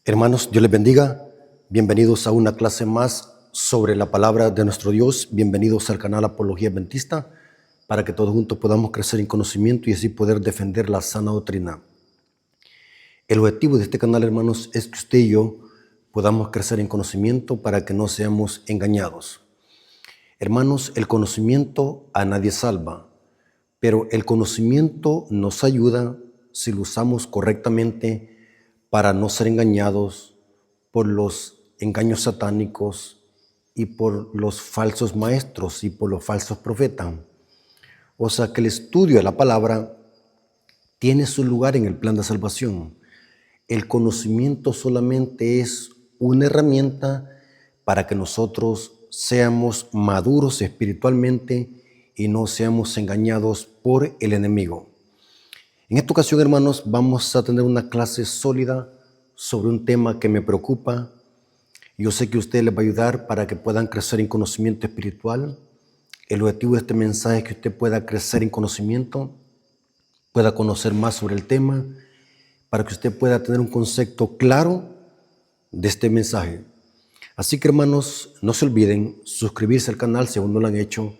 Hermanos, Dios les bendiga. Bienvenidos a una clase más sobre la palabra de nuestro Dios. Bienvenidos al canal Apología Adventista para que todos juntos podamos crecer en conocimiento y así poder defender la sana doctrina. El objetivo de este canal, hermanos, es que usted y yo podamos crecer en conocimiento para que no seamos engañados. Hermanos, el conocimiento a nadie salva, pero el conocimiento nos ayuda si lo usamos correctamente para no ser engañados por los engaños satánicos y por los falsos maestros y por los falsos profetas. O sea que el estudio de la palabra tiene su lugar en el plan de salvación. El conocimiento solamente es una herramienta para que nosotros seamos maduros espiritualmente y no seamos engañados por el enemigo. En esta ocasión, hermanos, vamos a tener una clase sólida sobre un tema que me preocupa. Yo sé que a ustedes les va a ayudar para que puedan crecer en conocimiento espiritual. El objetivo de este mensaje es que usted pueda crecer en conocimiento, pueda conocer más sobre el tema, para que usted pueda tener un concepto claro de este mensaje. Así que, hermanos, no se olviden suscribirse al canal si aún no lo han hecho.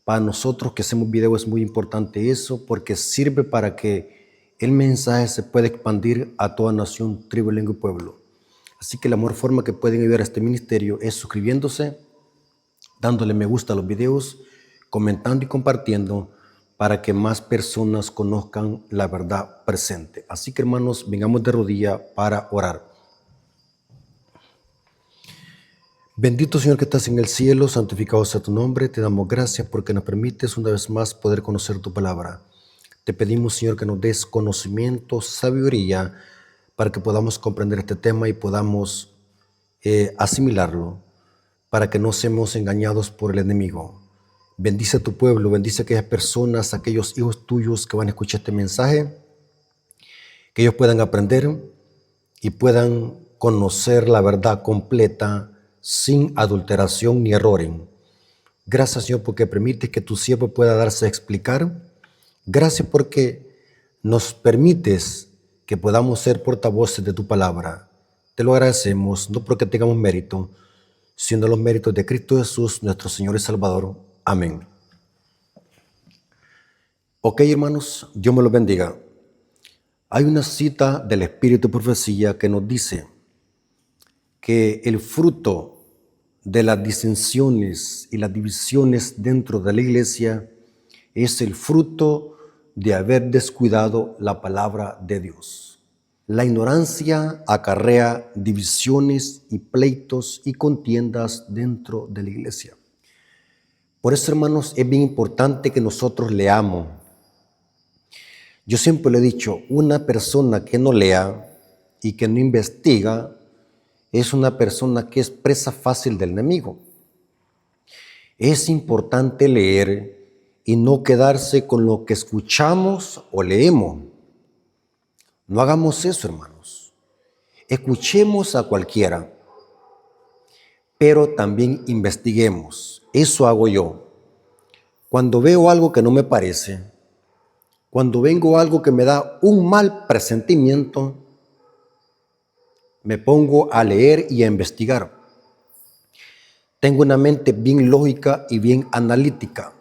Para nosotros que hacemos video es muy importante eso, porque sirve para que el mensaje se pueda expandir a toda nación, tribu, lengua y pueblo. Así que la mejor forma que pueden ayudar a este ministerio es suscribiéndose, dándole me gusta a los videos, comentando y compartiendo para que más personas conozcan la verdad presente. Así que, hermanos, vengamos de rodilla para orar. Bendito Señor que estás en el cielo, santificado sea tu nombre. Te damos gracias porque nos permites una vez más poder conocer tu palabra. Te pedimos, Señor, que nos des conocimiento, sabiduría, para que podamos comprender este tema y podamos asimilarlo, para que no seamos engañados por el enemigo. Bendice a tu pueblo, bendice a aquellas personas, a aquellos hijos tuyos que van a escuchar este mensaje, que ellos puedan aprender y puedan conocer la verdad completa, sin adulteración ni error. Gracias, Señor, porque permites que tu siervo pueda darse a explicar. Gracias porque nos permites que podamos ser portavoces de tu palabra. Te lo agradecemos, no porque tengamos mérito, sino los méritos de Cristo Jesús, nuestro Señor y Salvador. Amén. Ok, hermanos, Dios me los bendiga. Hay una cita del Espíritu de Profecía que nos dice que el fruto de las disensiones y las divisiones dentro de la iglesia es el fruto de haber descuidado la palabra de Dios. La ignorancia acarrea divisiones y pleitos y contiendas dentro de la iglesia. Por eso, hermanos, es bien importante que nosotros leamos. Yo siempre le he dicho, una persona que no lea y que no investiga es una persona que es presa fácil del enemigo. Es importante leer y no quedarse con lo que escuchamos o leemos. No hagamos eso, hermanos. Escuchemos a cualquiera, pero también investiguemos. Eso hago yo. Cuando veo algo que no me parece, cuando vengo algo que me da un mal presentimiento, me pongo a leer y a investigar. Tengo una mente bien lógica y bien analítica.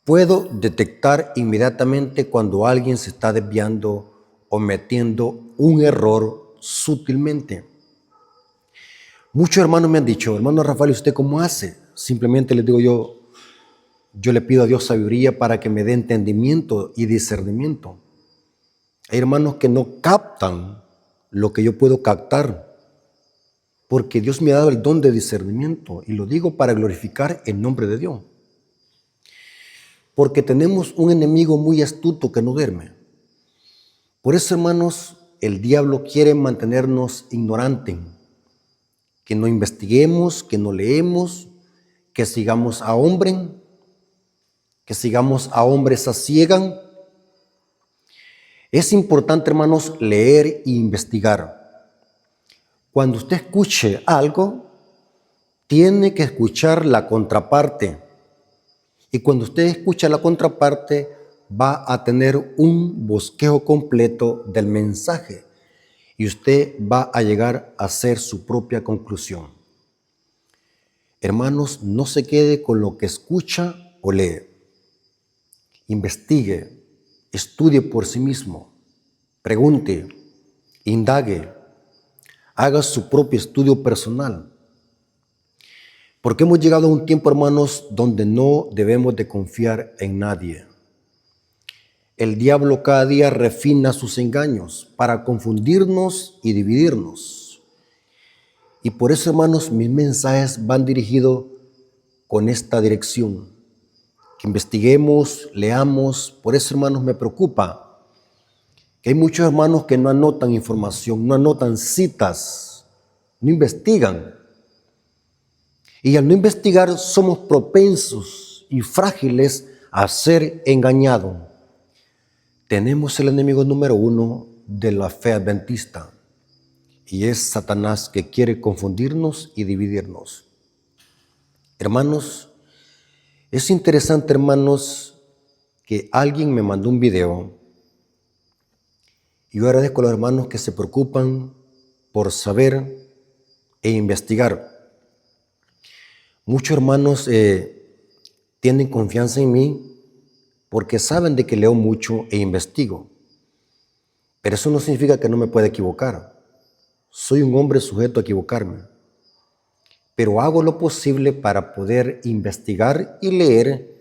Puedo detectar inmediatamente cuando alguien se está desviando o metiendo un error sutilmente. Muchos hermanos me han dicho, hermano Rafael, ¿usted cómo hace? Simplemente les digo yo le pido a Dios sabiduría para que me dé entendimiento y discernimiento. Hay hermanos que no captan lo que yo puedo captar, porque Dios me ha dado el don de discernimiento y lo digo para glorificar el nombre de Dios. Porque tenemos un enemigo muy astuto que no duerme. Por eso, hermanos, el diablo quiere mantenernos ignorantes, que no investiguemos, que no leemos, que sigamos a hombres a ciegas. Es importante, hermanos, leer e investigar. Cuando usted escuche algo, tiene que escuchar la contraparte. Y cuando usted escucha la contraparte, va a tener un bosquejo completo del mensaje. y usted va a llegar a hacer su propia conclusión. Hermanos, no se quede con lo que escucha o lee. Investigue, estudie por sí mismo, pregunte, indague, haga su propio estudio personal. Porque hemos llegado a un tiempo, hermanos, donde no debemos de confiar en nadie. El diablo cada día refina sus engaños para confundirnos y dividirnos. Y por eso, hermanos, mis mensajes van dirigidos con esta dirección. Que investiguemos, leamos. Por eso, hermanos, me preocupa que hay muchos hermanos que no anotan información, no anotan citas, no investigan. Y al no investigar somos propensos y frágiles a ser engañados. Tenemos el enemigo número 1 de la fe adventista y es Satanás, que quiere confundirnos y dividirnos. Hermanos, es interesante, hermanos, que alguien me mandó un video y yo agradezco a los hermanos que se preocupan por saber e investigar. Muchos hermanos tienen confianza en mí porque saben de que leo mucho e investigo. Pero eso no significa que no me pueda equivocar. Soy un hombre sujeto a equivocarme. Pero hago lo posible para poder investigar y leer,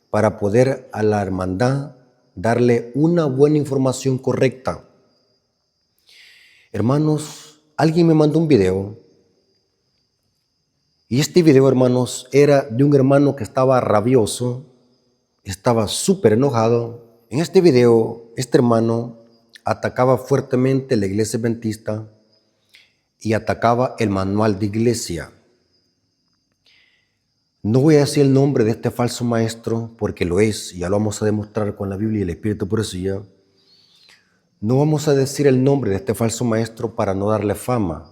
para poder a la hermandad darle una buena información correcta. Hermanos, alguien me mandó un video. Y este video, hermanos, era de un hermano que estaba rabioso, estaba súper enojado. En este video, este hermano atacaba fuertemente la iglesia adventista y atacaba el manual de iglesia. No voy a decir el nombre de este falso maestro porque lo es, y ya lo vamos a demostrar con la Biblia y el Espíritu de Profecía. No vamos a decir el nombre de este falso maestro para no darle fama,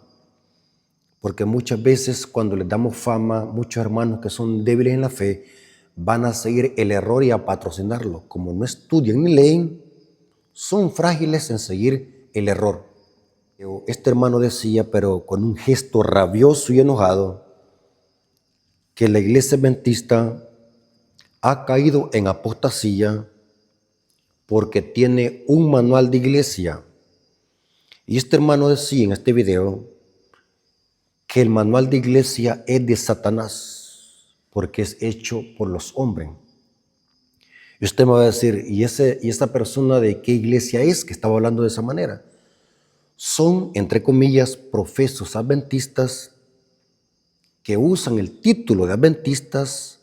porque muchas veces cuando les damos fama, muchos hermanos que son débiles en la fe van a seguir el error y a patrocinarlo. Como no estudian ni leen, son frágiles en seguir el error. Este hermano decía, pero con un gesto rabioso y enojado, que la iglesia adventista ha caído en apostasía porque tiene un manual de iglesia. Y este hermano decía en este video que el manual de iglesia es de Satanás, porque es hecho por los hombres. Y usted me va a decir, ¿y esa persona de qué iglesia es que estaba hablando de esa manera? Son, entre comillas, profesos adventistas que usan el título de adventistas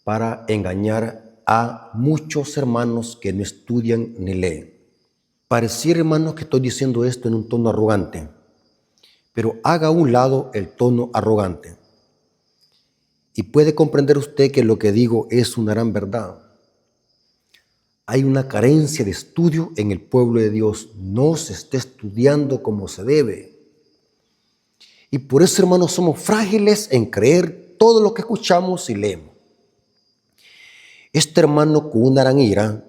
para engañar a muchos hermanos que no estudian ni leen. Pareciera, hermanos, que estoy diciendo esto en un tono arrogante, pero haga a un lado el tono arrogante. Y puede comprender usted que lo que digo es una gran verdad. Hay una carencia de estudio en el pueblo de Dios. No se está estudiando como se debe. Y por eso, hermanos, somos frágiles en creer todo lo que escuchamos y leemos. Este hermano, con una gran ira,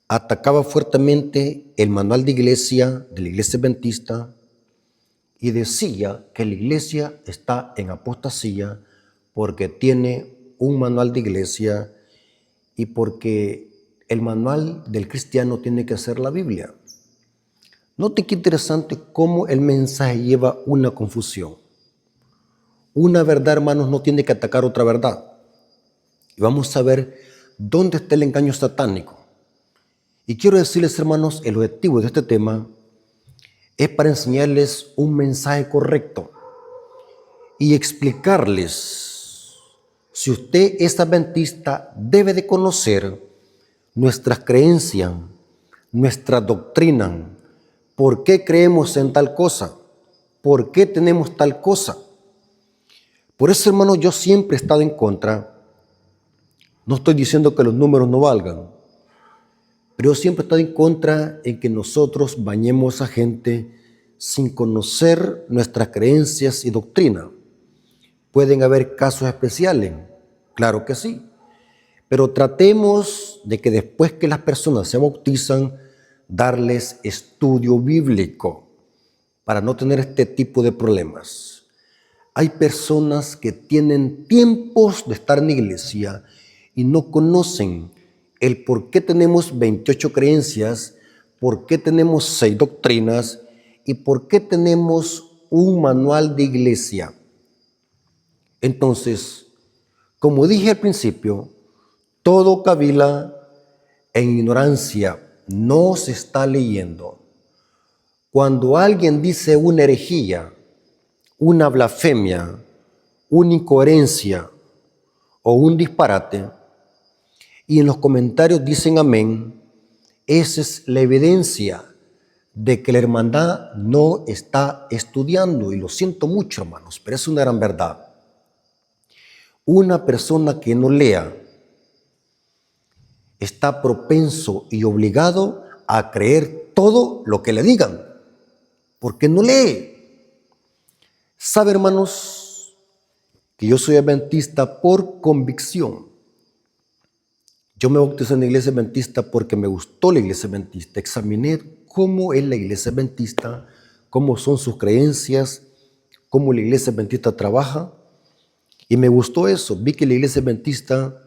atacaba fuertemente el manual de iglesia, de la iglesia adventista, y decía que la iglesia está en apostasía porque tiene un manual de iglesia y porque el manual del cristiano tiene que ser la Biblia. Note qué interesante cómo el mensaje lleva una confusión. Una verdad, hermanos, no tiene que atacar otra verdad. Y vamos a ver dónde está el engaño satánico. Y quiero decirles, hermanos, el objetivo de este tema es para enseñarles un mensaje correcto y explicarles, si usted es adventista, debe de conocer nuestras creencias, nuestra doctrina, por qué creemos en tal cosa, por qué tenemos tal cosa. Por eso, hermano, yo siempre he estado en contra. No estoy diciendo que los números no valgan, pero yo siempre he estado en contra en que nosotros bañemos a gente sin conocer nuestras creencias y doctrina. Pueden haber casos especiales, claro que sí, pero tratemos de que después que las personas se bautizan, darles estudio bíblico para no tener este tipo de problemas. Hay personas que tienen tiempos de estar en la iglesia y no conocen el por qué tenemos 28 creencias, por qué tenemos 6 doctrinas y por qué tenemos un manual de iglesia. Entonces, como dije al principio, todo cavila en ignorancia, no se está leyendo. Cuando alguien dice una herejía, una blasfemia, una incoherencia o un disparate, y en los comentarios dicen amén, esa es la evidencia de que la hermandad no está estudiando, y lo siento mucho, hermanos, pero es una gran verdad. Una persona que no lea está propenso y obligado a creer todo lo que le digan, porque no lee. ¿Sabe, hermanos, que yo soy adventista por convicción? Yo me bauticé en la iglesia adventista porque me gustó la iglesia adventista. Examiné cómo es la iglesia adventista, cómo son sus creencias, cómo la iglesia adventista trabaja. Y me gustó eso. Vi que la iglesia adventista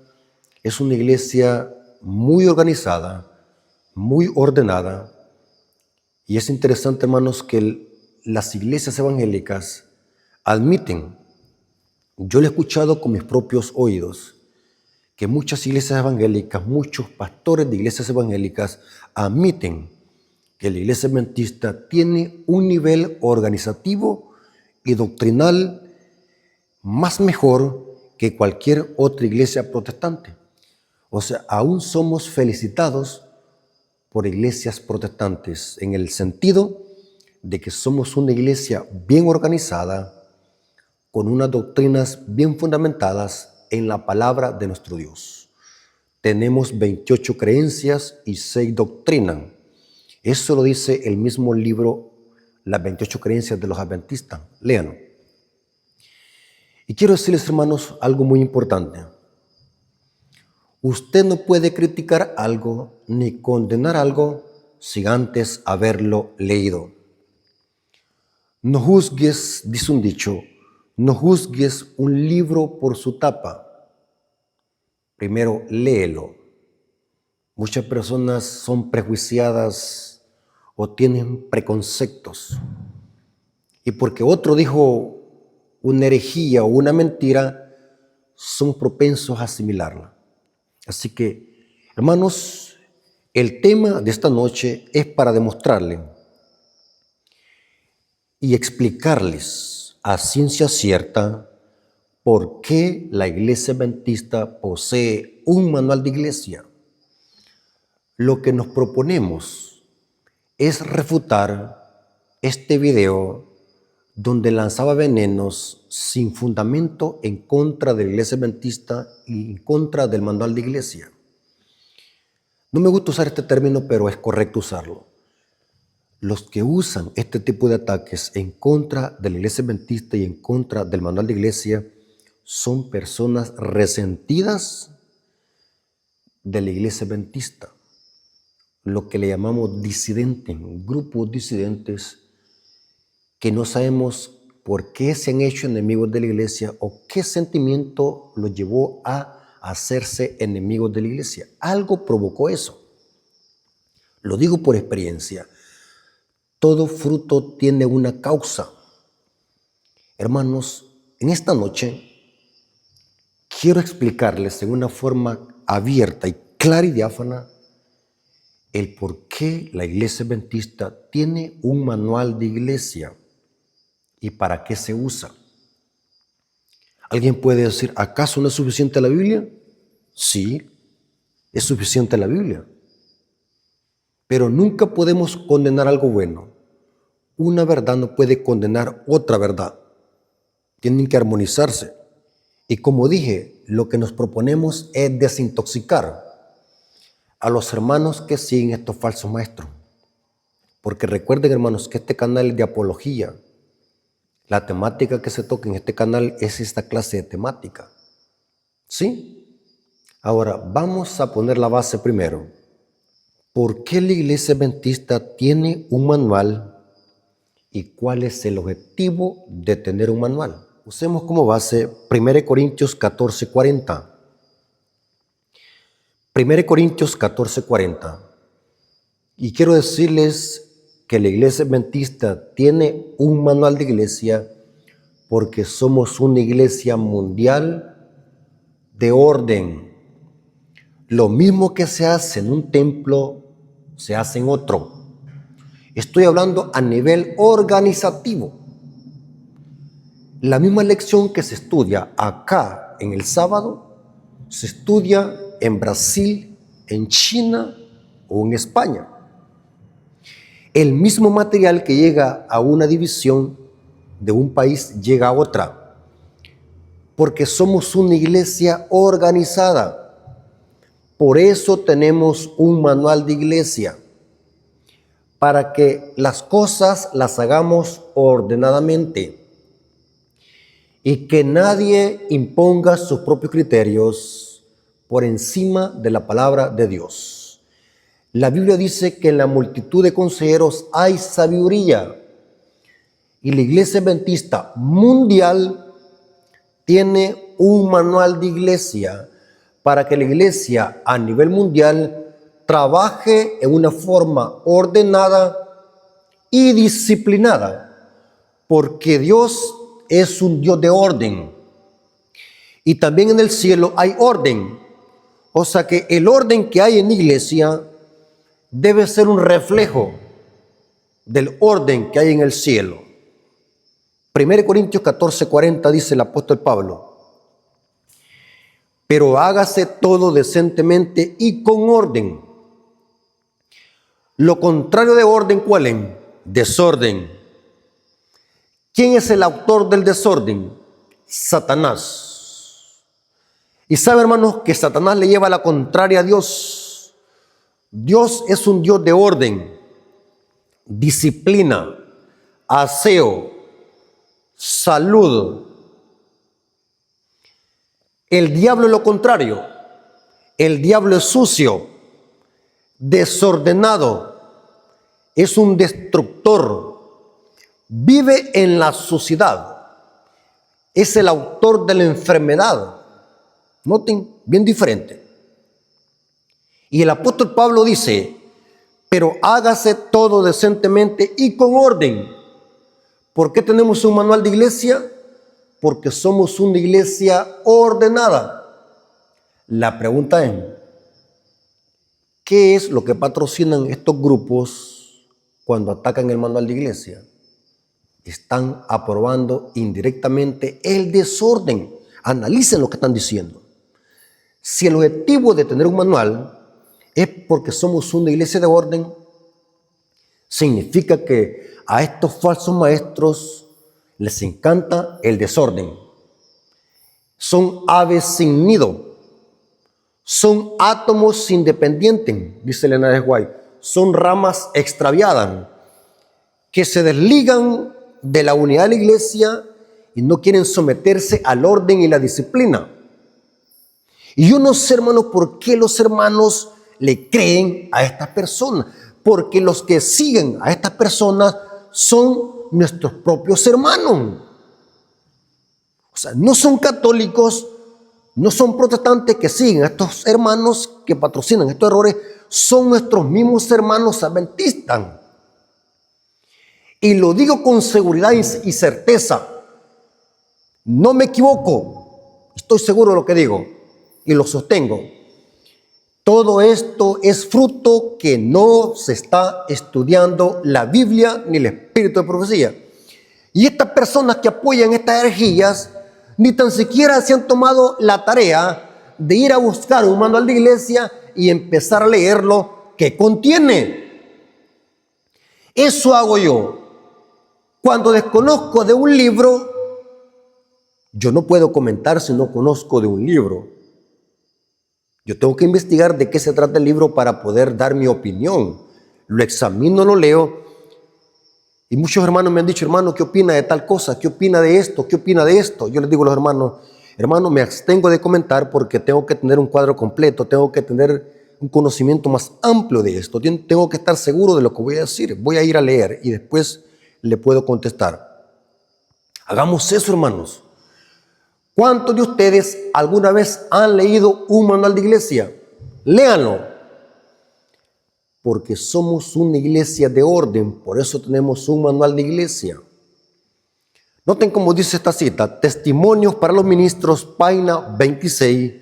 es una iglesia muy organizada, muy ordenada. Y es interesante, hermanos, que las iglesias evangélicas admiten, yo lo he escuchado con mis propios oídos, que muchas iglesias evangélicas, muchos pastores de iglesias evangélicas admiten que la iglesia adventista tiene un nivel organizativo y doctrinal más mejor que cualquier otra iglesia protestante. O sea, aún somos felicitados por iglesias protestantes en el sentido de que somos una iglesia bien organizada, con unas doctrinas bien fundamentadas en la palabra de nuestro Dios. Tenemos 28 creencias y 6 doctrinas. Eso lo dice el mismo libro, Las 28 creencias de los adventistas. Léanlo. Y quiero decirles, hermanos, algo muy importante. Usted no puede criticar algo ni condenar algo sin antes haberlo leído. No juzgues, dice un dicho, no juzgues un libro por su tapa. Primero, léelo. Muchas personas son prejuiciadas o tienen preconceptos. Y porque otro dijo una herejía o una mentira, son propensos a asimilarla. Así que, hermanos, el tema de esta noche es para demostrarle y explicarles a ciencia cierta por qué la iglesia adventista posee un manual de iglesia. Lo que nos proponemos es refutar este video donde lanzaba venenos sin fundamento en contra de la iglesia adventista y en contra del manual de iglesia. No me gusta usar este término, pero es correcto usarlo. Los que usan este tipo de ataques en contra de la iglesia adventista y en contra del manual de iglesia son personas resentidas de la iglesia adventista, lo que le llamamos disidentes, grupos disidentes que no sabemos por qué se han hecho enemigos de la iglesia o qué sentimiento los llevó a hacerse enemigos de la iglesia. Algo provocó eso. Lo digo por experiencia. Todo fruto tiene una causa. Hermanos, en esta noche quiero explicarles en una forma abierta y clara y diáfana el por qué la iglesia adventista tiene un manual de iglesia y para qué se usa. ¿Alguien puede decir, ¿acaso no es suficiente la Biblia? Sí, es suficiente la Biblia. Pero nunca podemos condenar algo bueno. Una verdad no puede condenar otra verdad. Tienen que armonizarse. Y como dije, lo que nos proponemos es desintoxicar a los hermanos que siguen estos falsos maestros. Porque recuerden, hermanos, que este canal es de apología. La temática que se toca en este canal es esta clase de temática. ¿Sí? Ahora, vamos a poner la base primero ¿por qué la Iglesia Adventista tiene un manual y cuál es el objetivo de tener un manual? Usemos como base 1 Corintios 14:40. 1 Corintios 14:40. Y quiero decirles que la Iglesia Adventista tiene un manual de iglesia porque somos una iglesia mundial de orden. Lo mismo que se hace en un templo, se hace en otro. Estoy hablando a nivel organizativo. La misma lección que se estudia acá en el sábado, se estudia en Brasil, en China o en España. El mismo material que llega a una división de un país llega a otra, porque somos una iglesia organizada. Por eso tenemos un manual de iglesia, para que las cosas las hagamos ordenadamente y que nadie imponga sus propios criterios por encima de la palabra de Dios. La Biblia dice que en la multitud de consejeros hay sabiduría, y la Iglesia Adventista mundial tiene un manual de iglesia para que la iglesia a nivel mundial trabaje en una forma ordenada y disciplinada, porque Dios es un Dios de orden. Y también en el cielo hay orden. O sea que el orden que hay en la iglesia debe ser un reflejo del orden que hay en el cielo. 1 Corintios 14:40 dice el apóstol Pablo: pero hágase todo decentemente y con orden. Lo contrario de orden, ¿cuál es? Desorden. ¿Quién es el autor del desorden? Satanás. Y sabe, hermanos, que Satanás le lleva la contraria a Dios. Dios es un Dios de orden, disciplina, aseo, salud. El diablo es lo contrario. El diablo es sucio, desordenado, es un destructor, vive en la suciedad, es el autor de la enfermedad. Noten, bien diferente. Y el apóstol Pablo dice: pero hágase todo decentemente y con orden. ¿Por qué tenemos un manual de iglesia? Porque somos una iglesia ordenada. La pregunta es: ¿qué es lo que patrocinan estos grupos cuando atacan el manual de iglesia? Están aprobando indirectamente el desorden. Analicen lo que están diciendo. Si el objetivo de tener un manual es porque somos una iglesia de orden, significa que a estos falsos maestros les encanta el desorden. Son aves sin nido. Son átomos independientes, dice Elena de White. Son ramas extraviadas que se desligan de la unidad de la iglesia y no quieren someterse al orden y la disciplina. Y yo no sé, hermanos, por qué los hermanos le creen a estas personas. Porque los que siguen a estas personas son nuestros propios hermanos. O sea, no son católicos, no son protestantes que siguen a estos hermanos que patrocinan estos errores, son nuestros mismos hermanos adventistas. Y lo digo con seguridad y certeza. No me equivoco, estoy seguro de lo que digo y lo sostengo. Todo esto es fruto que no se está estudiando la Biblia ni el espíritu de profecía. Y estas personas que apoyan estas herejías ni tan siquiera se han tomado la tarea de ir a buscar un manual de iglesia y empezar a leerlo que contiene. Eso hago yo. Cuando desconozco de un libro, yo no puedo comentar si no conozco de un libro. Yo tengo que investigar de qué se trata el libro para poder dar mi opinión. Lo examino, lo leo. Y muchos hermanos me han dicho: hermano, ¿qué opina de tal cosa? ¿Qué opina de esto? ¿Qué opina de esto? Yo les digo a los hermanos: hermano, me abstengo de comentar porque tengo que tener un cuadro completo, tengo que tener un conocimiento más amplio de esto. Tengo que estar seguro de lo que voy a decir. Voy a ir a leer y después le puedo contestar. Hagamos eso, hermanos. ¿Cuántos de ustedes alguna vez han leído un manual de iglesia? Léanlo. Porque somos una iglesia de orden, por eso tenemos un manual de iglesia. Noten cómo dice esta cita, Testimonios para los Ministros, página 26,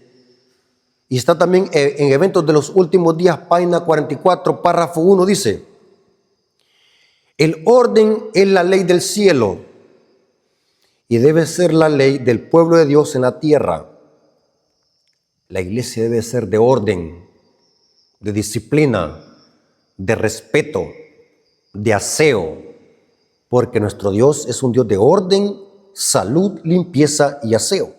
y está también en Eventos de los Últimos Días, página 44, párrafo 1, dice, el orden es la ley del cielo y debe ser la ley del pueblo de Dios en la tierra. La iglesia debe ser de orden, de disciplina, de respeto, de aseo, porque nuestro Dios es un Dios de orden, salud, limpieza y aseo.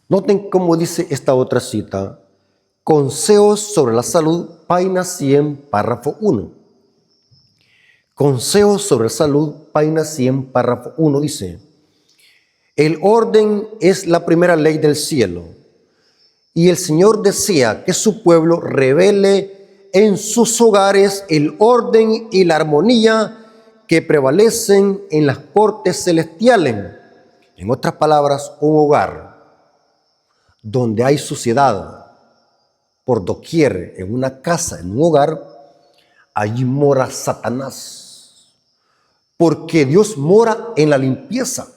Noten cómo dice esta otra cita, Consejos sobre la salud, página 100, párrafo 1. Consejos sobre salud, página 100, párrafo 1 dice, el orden es la primera ley del cielo y el Señor desea que su pueblo revele en sus hogares el orden y la armonía que prevalecen en las cortes celestiales. En otras palabras, un hogar donde hay suciedad por doquier, en una casa, en un hogar, allí mora Satanás. Porque Dios mora en la limpieza.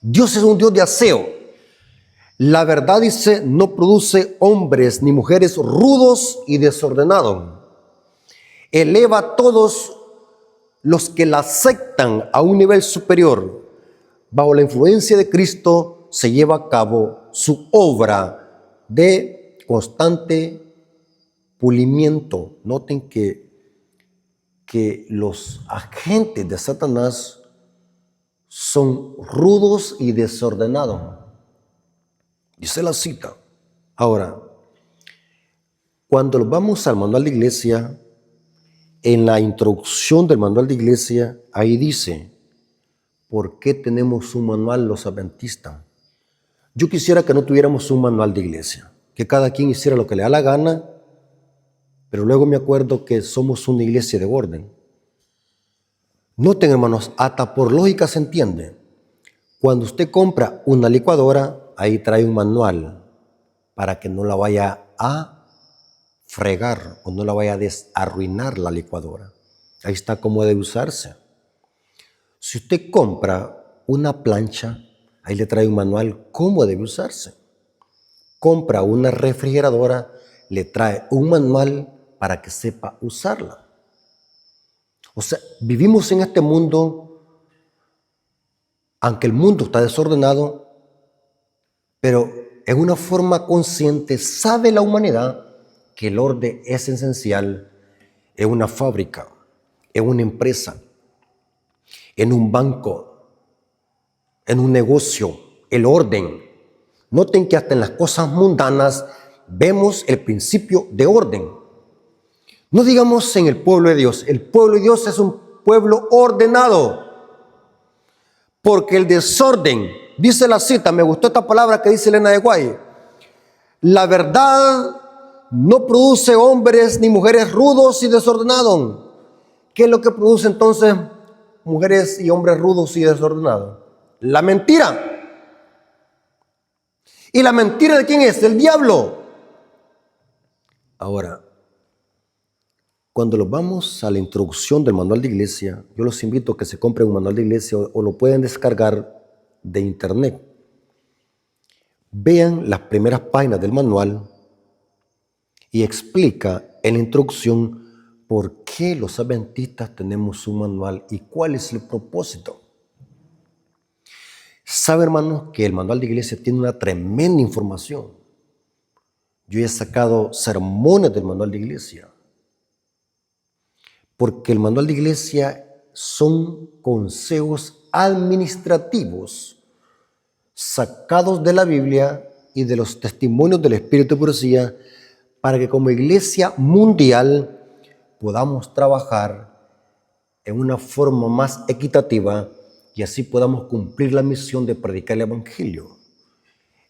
Dios es un Dios de aseo. La verdad dice, no produce hombres ni mujeres rudos y desordenados. Eleva a todos los que la aceptan a un nivel superior. Bajo la influencia de Cristo se lleva a cabo su obra de constante pulimiento. Noten que los agentes de Satanás son rudos y desordenados. Dice la cita. Ahora, cuando vamos al manual de iglesia, en la introducción del manual de iglesia, ahí dice, ¿por qué tenemos un manual los adventistas? Yo quisiera que no tuviéramos un manual de iglesia, que cada quien hiciera lo que le da la gana, pero luego me acuerdo que somos una iglesia de orden. Noten, hermanos, hasta por lógica se entiende. Cuando usted compra una licuadora, ahí trae un manual para que no la vaya a fregar o no la vaya a arruinar la licuadora. Ahí está cómo debe usarse. Si usted compra una plancha, ahí le trae un manual cómo debe usarse. Compra una refrigeradora, le trae un manual para que sepa usarla. O sea, vivimos en este mundo, aunque el mundo está desordenado, pero en una forma consciente sabe la humanidad que el orden es esencial en una fábrica, en una empresa, en un banco, en un negocio, el orden. Noten que hasta en las cosas mundanas vemos el principio de orden. No digamos en el pueblo de Dios. El pueblo de Dios es un pueblo ordenado. Porque el desorden, dice la cita, me gustó esta palabra que dice Elena de Guay, la verdad no produce hombres ni mujeres rudos y desordenados. ¿Qué es lo que produce entonces mujeres y hombres rudos y desordenados? La mentira. ¿Y la mentira de quién es? Del diablo. Ahora, cuando los vamos a la introducción del manual de iglesia, yo los invito a que se compren un manual de iglesia o lo pueden descargar de internet. Vean las primeras páginas del manual y explica en la introducción por qué los adventistas tenemos un manual y cuál es el propósito. Sabe, hermanos, que el manual de iglesia tiene una tremenda información. Yo he sacado sermones del manual de iglesia, porque el manual de iglesia son consejos administrativos sacados de la Biblia y de los testimonios del Espíritu de profecía, para que como iglesia mundial podamos trabajar en una forma más equitativa y así podamos cumplir la misión de predicar el Evangelio.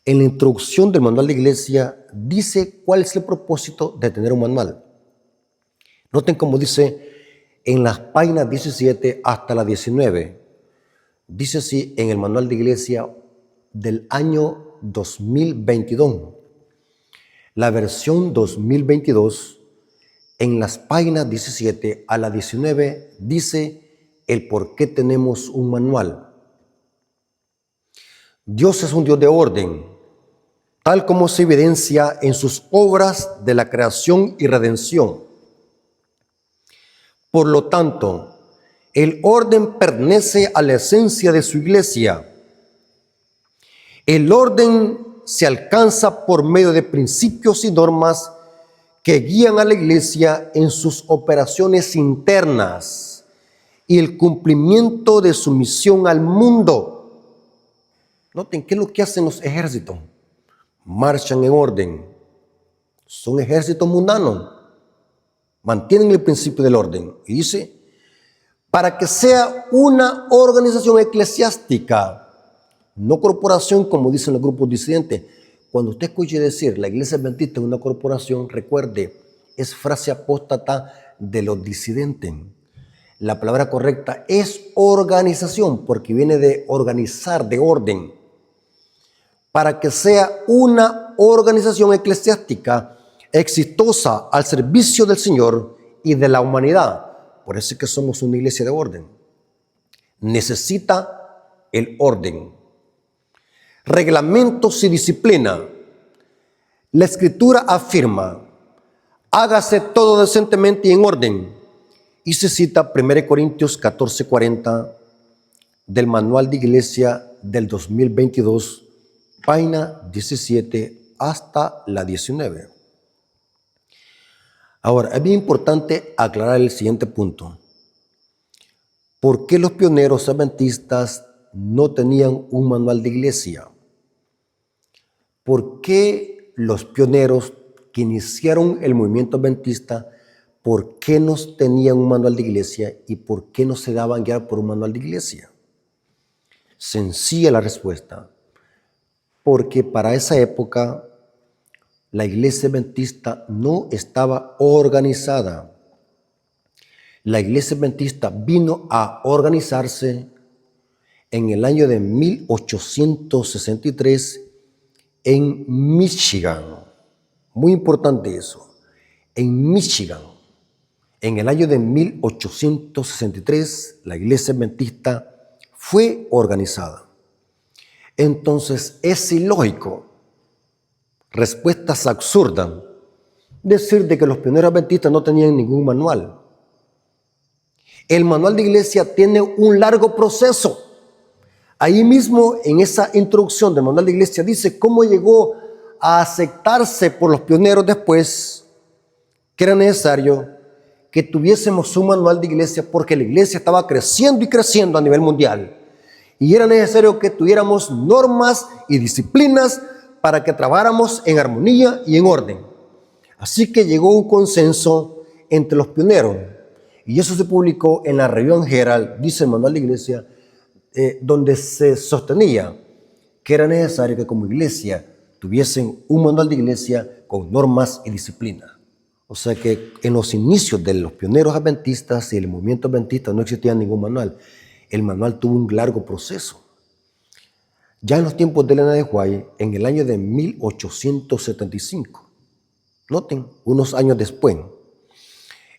En la introducción del manual de iglesia dice cuál es el propósito de tener un manual. Noten cómo dice en las páginas 17 hasta la 19. Dice así en el manual de iglesia del año 2022. La versión 2022, en las páginas 17 a la 19, dice el por qué tenemos un manual. Dios es un Dios de orden, tal como se evidencia en sus obras de la creación y redención. Por lo tanto, el orden pertenece a la esencia de su iglesia. El orden se alcanza por medio de principios y normas que guían a la iglesia en sus operaciones internas y el cumplimiento de su misión al mundo. Noten, ¿qué es lo que hacen los ejércitos? Marchan en orden. Son ejércitos mundanos. Mantienen el principio del orden. Y dice, para que sea una organización eclesiástica, no corporación, como dicen los grupos disidentes. Cuando usted escuche decir la iglesia adventista es una corporación, recuerde, es frase apóstata de los disidentes. La palabra correcta es organización, porque viene de organizar, de orden. Para que sea una organización eclesiástica exitosa al servicio del Señor y de la humanidad. Por eso es que somos una iglesia de orden. Necesita el orden. Reglamentos y disciplina. La Escritura afirma, hágase todo decentemente y en orden. Y se cita 1 Corintios 14:40 del Manual de Iglesia del 2022, página 17 hasta la 19. Ahora, es bien importante aclarar el siguiente punto. ¿Por qué los pioneros adventistas no tenían un manual de iglesia? ¿Por qué los pioneros que iniciaron el movimiento adventista, por qué no tenían un manual de iglesia y por qué no se daban guiar por un manual de iglesia? Sencilla la respuesta. Porque para esa época la iglesia adventista no estaba organizada. La iglesia adventista vino a organizarse en el año de 1863 en Michigan. Muy importante eso. En Michigan, en el año de 1863, la iglesia adventista fue organizada. Entonces es ilógico, respuestas absurdas, decir de que los pioneros adventistas no tenían ningún manual. El manual de iglesia tiene un largo proceso. Ahí mismo, en esa introducción del manual de iglesia, dice cómo llegó a aceptarse por los pioneros después que era necesario que tuviésemos un manual de iglesia porque la iglesia estaba creciendo y creciendo a nivel mundial. Y era necesario que tuviéramos normas y disciplinas para que trabajáramos en armonía y en orden. Así que llegó un consenso entre los pioneros. Y eso se publicó en la Review Herald, dice el manual de iglesia, donde se sostenía que era necesario que como iglesia tuviesen un manual de iglesia con normas y disciplina. O sea que en los inicios de los pioneros adventistas y el movimiento adventista no existía ningún manual. El manual tuvo un largo proceso. Ya en los tiempos de Elena de White, en el año de 1875, noten, unos años después,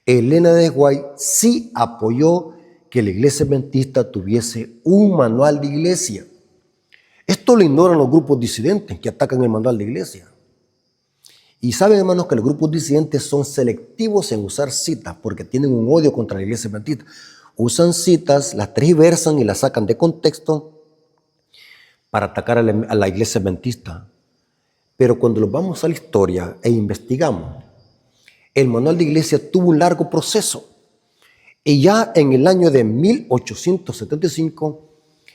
Elena de White sí apoyó que la iglesia adventista tuviese un manual de iglesia. Esto lo ignoran los grupos disidentes que atacan el manual de iglesia. Y saben, hermanos, que los grupos disidentes son selectivos en usar citas porque tienen un odio contra la iglesia adventista. Usan citas, las tergiversan y las sacan de contexto para atacar a la iglesia adventista. Pero cuando nos vamos a la historia e investigamos, el manual de iglesia tuvo un largo proceso. Y ya en el año de 1875,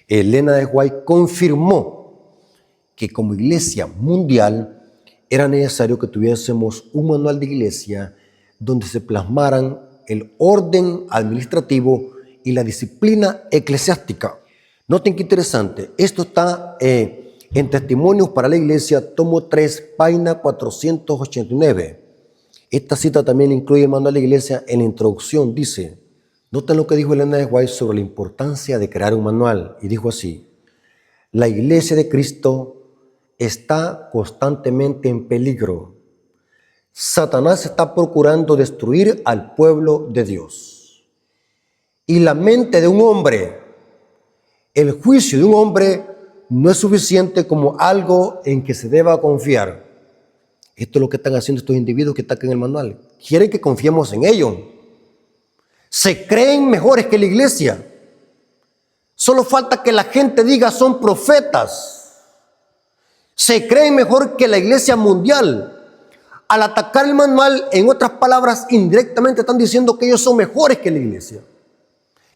Elena de White confirmó que como iglesia mundial era necesario que tuviésemos un manual de iglesia donde se plasmaran el orden administrativo y la disciplina eclesiástica. Noten qué interesante, esto está en Testimonios para la Iglesia, tomo 3, página 489. Esta cita también incluye el manual de la Iglesia. En la introducción dice, noten lo que dijo Elena de White sobre la importancia de crear un manual. Y dijo así: la Iglesia de Cristo está constantemente en peligro. Satanás está procurando destruir al pueblo de Dios. Y la mente de un hombre, el juicio de un hombre, no es suficiente como algo en que se deba confiar. Esto es lo que están haciendo estos individuos que están en el manual. Quieren que confiemos en ellos. Se creen mejores que la iglesia. Solo falta que la gente diga son profetas. Se creen mejor que la iglesia mundial. Al atacar el manual, en otras palabras, indirectamente están diciendo que ellos son mejores que la iglesia.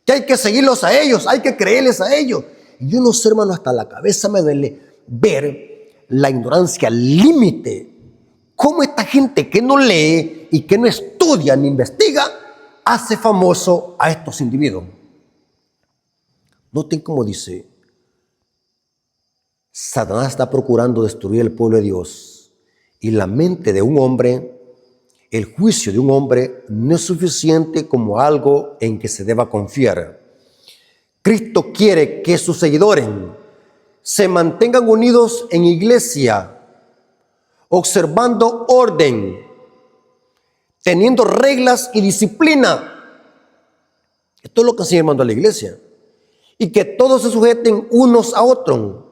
Que hay que seguirlos a ellos, hay que creerles a ellos. Y yo no sé, hermano, hasta la cabeza me duele ver la ignorancia al límite. Cómo esta gente que no lee y que no estudia ni investiga hace famoso a estos individuos. Noten cómo dice: Satanás está procurando destruir el pueblo de Dios. Y la mente de un hombre, el juicio de un hombre, no es suficiente como algo en que se deba confiar. Cristo quiere que sus seguidores se mantengan unidos en iglesia, observando orden, teniendo reglas y disciplina. Esto es lo que sigue mandando a la iglesia. Y que todos se sujeten unos a otros,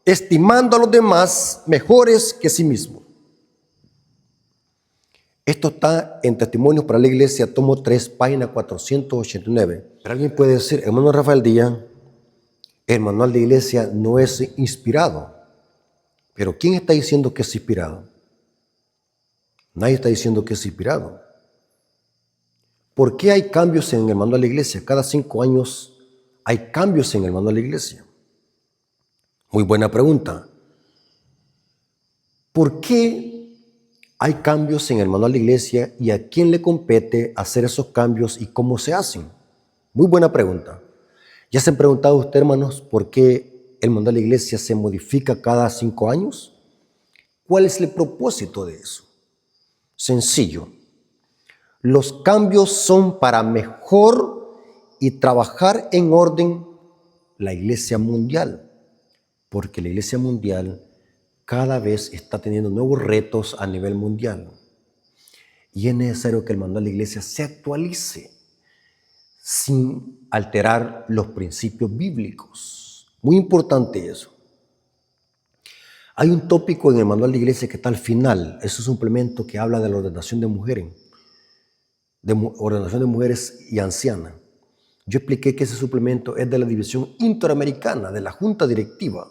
estimando a los demás mejores que sí mismos. Esto está en Testimonios para la Iglesia, tomo 3, página 489. Pero alguien puede decir: hermano Rafael Díaz, el manual de iglesia no es inspirado. Pero ¿quién está diciendo que es inspirado? Nadie está diciendo que es inspirado. ¿Por qué hay cambios en el manual de la iglesia? Cada 5 años hay cambios en el manual de la iglesia. Muy buena pregunta. ¿Por qué hay cambios en el manual de la iglesia y a quién le compete hacer esos cambios y cómo se hacen? Muy buena pregunta. ¿Ya se han preguntado ustedes, hermanos, por qué el manual de la iglesia se modifica cada 5 años? ¿Cuál es el propósito de eso? Sencillo. Los cambios son para mejor y trabajar en orden la iglesia mundial, porque la iglesia mundial cada vez está teniendo nuevos retos a nivel mundial. Y es necesario que el manual de la iglesia se actualice sin alterar los principios bíblicos. Muy importante eso. Hay un tópico en el manual de iglesia que está al final. Es un suplemento que habla de la ordenación de mujeres, y ancianas. Yo expliqué que ese suplemento es de la División Interamericana, de la Junta Directiva,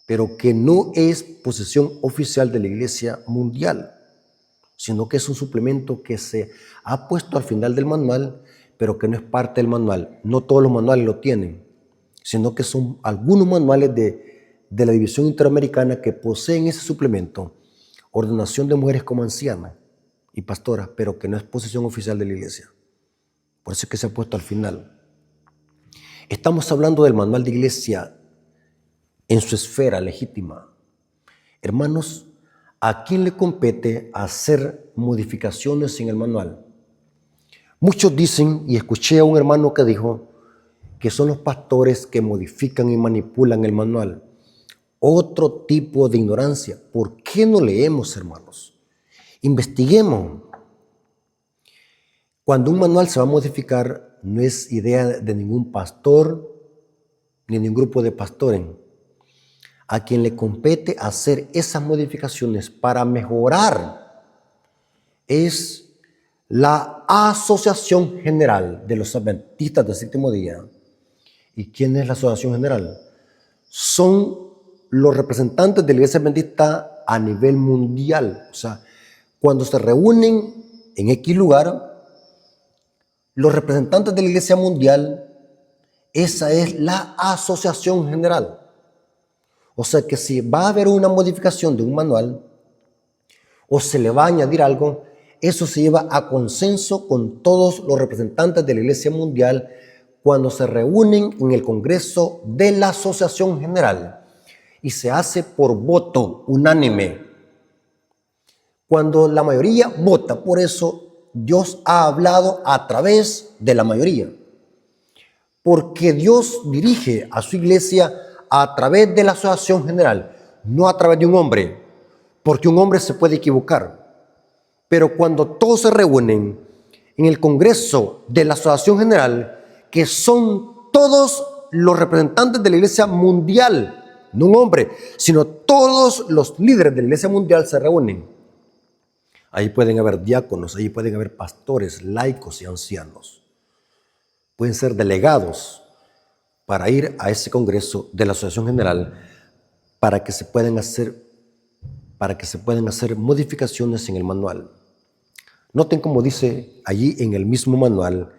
pero que no es posesión oficial de la Iglesia Mundial, sino que es un suplemento que se ha puesto al final del manual, pero que no es parte del manual. No todos los manuales lo tienen, sino que son algunos manuales de la División Interamericana que poseen ese suplemento, ordenación de mujeres como ancianas y pastoras, pero que no es posesión oficial de la Iglesia. Por eso es que se ha puesto al final. Estamos hablando del manual de iglesia en su esfera legítima. Hermanos, ¿a quién le compete hacer modificaciones en el manual? Muchos dicen, y escuché a un hermano que dijo, que son los pastores que modifican y manipulan el manual. Otro tipo de ignorancia. ¿Por qué no leemos, hermanos? Investiguemos. Cuando un manual se va a modificar, no es idea de ningún pastor ni de un grupo de pastores. A quien le compete hacer esas modificaciones para mejorar es la Asociación General de los Adventistas del Séptimo Día. ¿Y quién es la Asociación General? Son los representantes de la Iglesia Adventista a nivel mundial. O sea, cuando se reúnen en X lugar, los representantes de la Iglesia Mundial, esa es la Asociación General. O sea que si va a haber una modificación de un manual o se le va a añadir algo, eso se lleva a consenso con todos los representantes de la Iglesia Mundial cuando se reúnen en el Congreso de la Asociación General. y se hace por voto unánime. Cuando la mayoría vota, por eso Dios ha hablado a través de la mayoría. Porque Dios dirige a su iglesia a través de la asociación general, no a través de un hombre, porque un hombre se puede equivocar. Pero cuando todos se reúnen en el Congreso de la Asociación General, que son todos los representantes de la Iglesia Mundial, no un hombre, sino todos los líderes de la Iglesia Mundial se reúnen. Ahí pueden haber diáconos, ahí pueden haber pastores, laicos y ancianos. Pueden ser delegados para ir a ese Congreso de la Asociación General para que se puedan hacer modificaciones en el manual. Noten cómo dice allí en el mismo manual,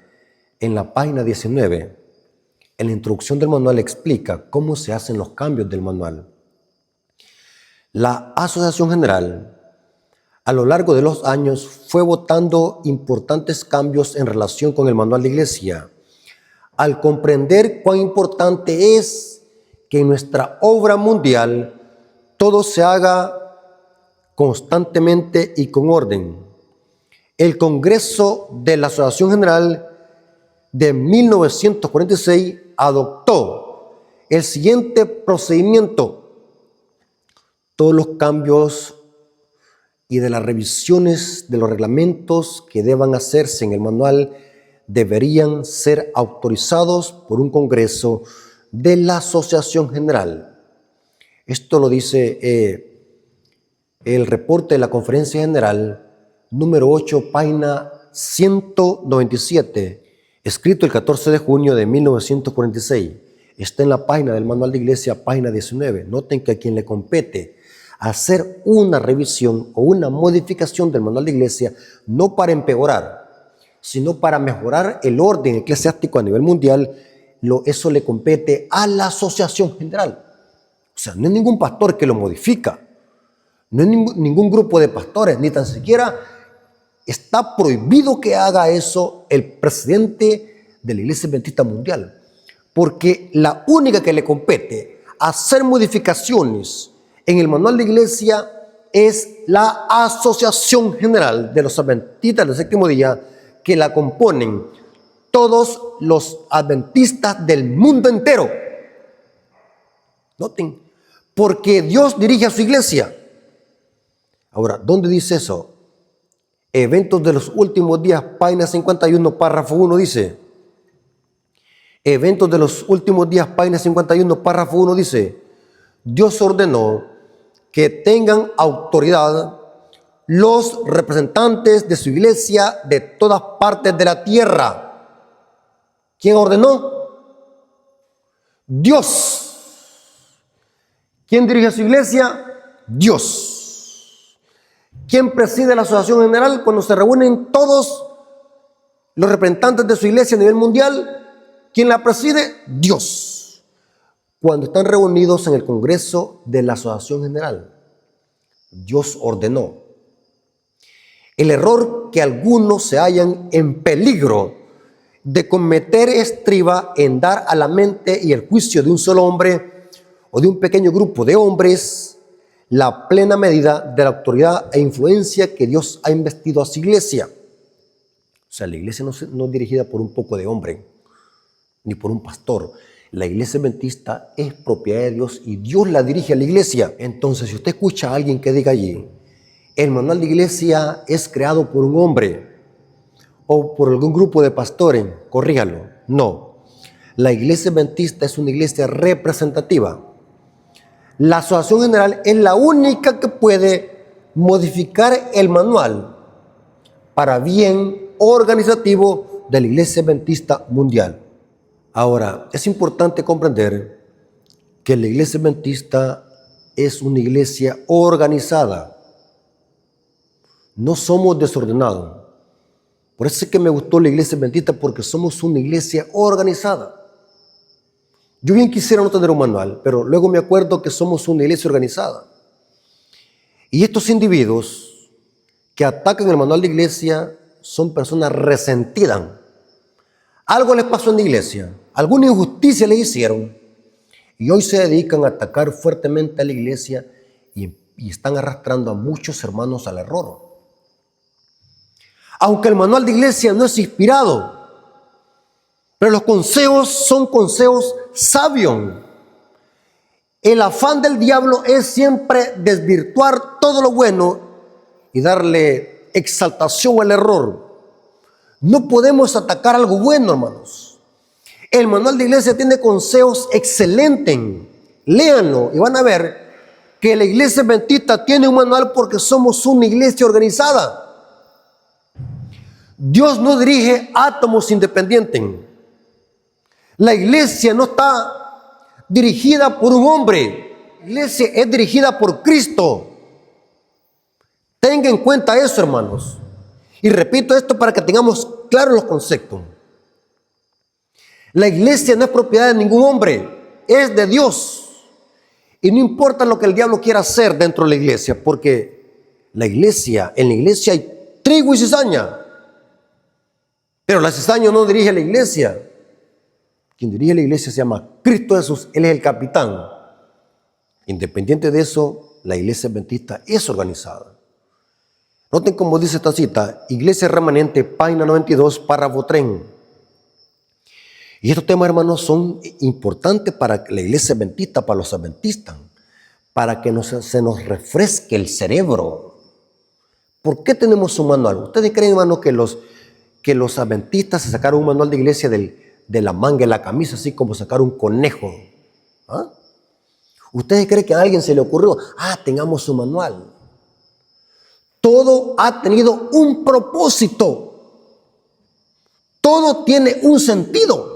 en la página 19, en la introducción del manual explica cómo se hacen los cambios del manual. La Asociación General, a lo largo de los años, fue votando importantes cambios en relación con el manual de iglesia, al comprender cuán importante es que en nuestra obra mundial todo se haga constantemente y con orden. El Congreso de la Asociación General de 1946 adoptó el siguiente procedimiento. Todos los cambios y de las revisiones de los reglamentos que deban hacerse en el manual deberían ser autorizados por un Congreso de la Asociación General. Esto lo dice el reporte de la Conferencia General número 8, página 197, escrito el 14 de junio de 1946. Está en la página del Manual de Iglesia, página 19. Noten que a quien le compete hacer una revisión o una modificación del Manual de Iglesia, no para empeorar, sino para mejorar el orden eclesiástico a nivel mundial, eso le compete a la Asociación General. O sea, no es ningún pastor que lo modifica, no es ningún grupo de pastores, ni tan siquiera está prohibido que haga eso el presidente de la Iglesia Adventista Mundial, porque la única que le compete hacer modificaciones en el manual de iglesia es la Asociación General de los Adventistas del Séptimo Día, que la componen todos los adventistas del mundo entero. Noten, porque Dios dirige a su iglesia. Ahora, ¿dónde dice eso? Eventos de los últimos días, página 51, párrafo 1 dice. Eventos de los últimos días, página 51, párrafo 1 dice: Dios ordenó que tengan autoridad los representantes de su iglesia de todas partes de la tierra. ¿Quién ordenó? Dios. ¿Quién dirige a su iglesia? Dios. ¿Quién preside la Asociación General cuando se reúnen todos los representantes de su iglesia a nivel mundial? ¿Quién la preside? Dios. Cuando están reunidos en el Congreso de la Asociación General, Dios ordenó. El error que algunos se hallan en peligro de cometer estriba en dar a la mente y el juicio de un solo hombre o de un pequeño grupo de hombres la plena medida de la autoridad e influencia que Dios ha investido a su iglesia. O sea, la iglesia no es dirigida por un poco de hombre, ni por un pastor. La iglesia adventista es propiedad de Dios y Dios la dirige a la iglesia. Entonces, si usted escucha a alguien que diga allí, el manual de iglesia es creado por un hombre o por algún grupo de pastores, corríjalo. No, la iglesia adventista es una iglesia representativa. La Asociación General es la única que puede modificar el manual para bien organizativo de la Iglesia Adventista Mundial. Ahora, es importante comprender que la Iglesia Adventista es una iglesia organizada. No somos desordenados. Por eso es que me gustó la Iglesia Adventista, porque somos una iglesia organizada. Yo bien quisiera no tener un manual, pero luego me acuerdo que somos una iglesia organizada. Y estos individuos que atacan el manual de iglesia son personas resentidas. Algo les pasó en la iglesia, alguna injusticia les hicieron. Y hoy se dedican a atacar fuertemente a la iglesia y están arrastrando a muchos hermanos al error. Aunque el manual de iglesia no es inspirado, pero los consejos son consejos sabios. El afán del diablo es siempre desvirtuar todo lo bueno y darle exaltación al error. No podemos atacar algo bueno, hermanos. El manual de iglesia tiene consejos excelentes. Léanlo y van a ver que la iglesia adventista tiene un manual porque somos una iglesia organizada. Dios no dirige átomos independientes. La iglesia no está dirigida por un hombre. La iglesia es dirigida por Cristo. Tenga en cuenta eso, hermanos. Y repito esto para que tengamos claros los conceptos. La iglesia no es propiedad de ningún hombre, es de Dios. Y no importa lo que el diablo quiera hacer dentro de la iglesia, porque en la iglesia hay trigo y cizaña. Pero la cizaña no dirige a la iglesia. Quien dirige la iglesia se llama Cristo Jesús, Él es el capitán. Independiente de eso, la iglesia adventista es organizada. Noten cómo dice esta cita, Iglesia Remanente, página 92, párrafo 3. Y estos temas, hermanos, son importantes para la iglesia adventista, para los adventistas, para que se nos refresque el cerebro. ¿Por qué tenemos un manual? ¿Ustedes creen, hermanos, que los adventistas se sacaron un manual de iglesia de la manga de la camisa, así como sacar un conejo? ¿Ah? ¿Ustedes creen que a alguien se le ocurrió, tengamos un manual? Todo ha tenido un propósito. Todo tiene un sentido.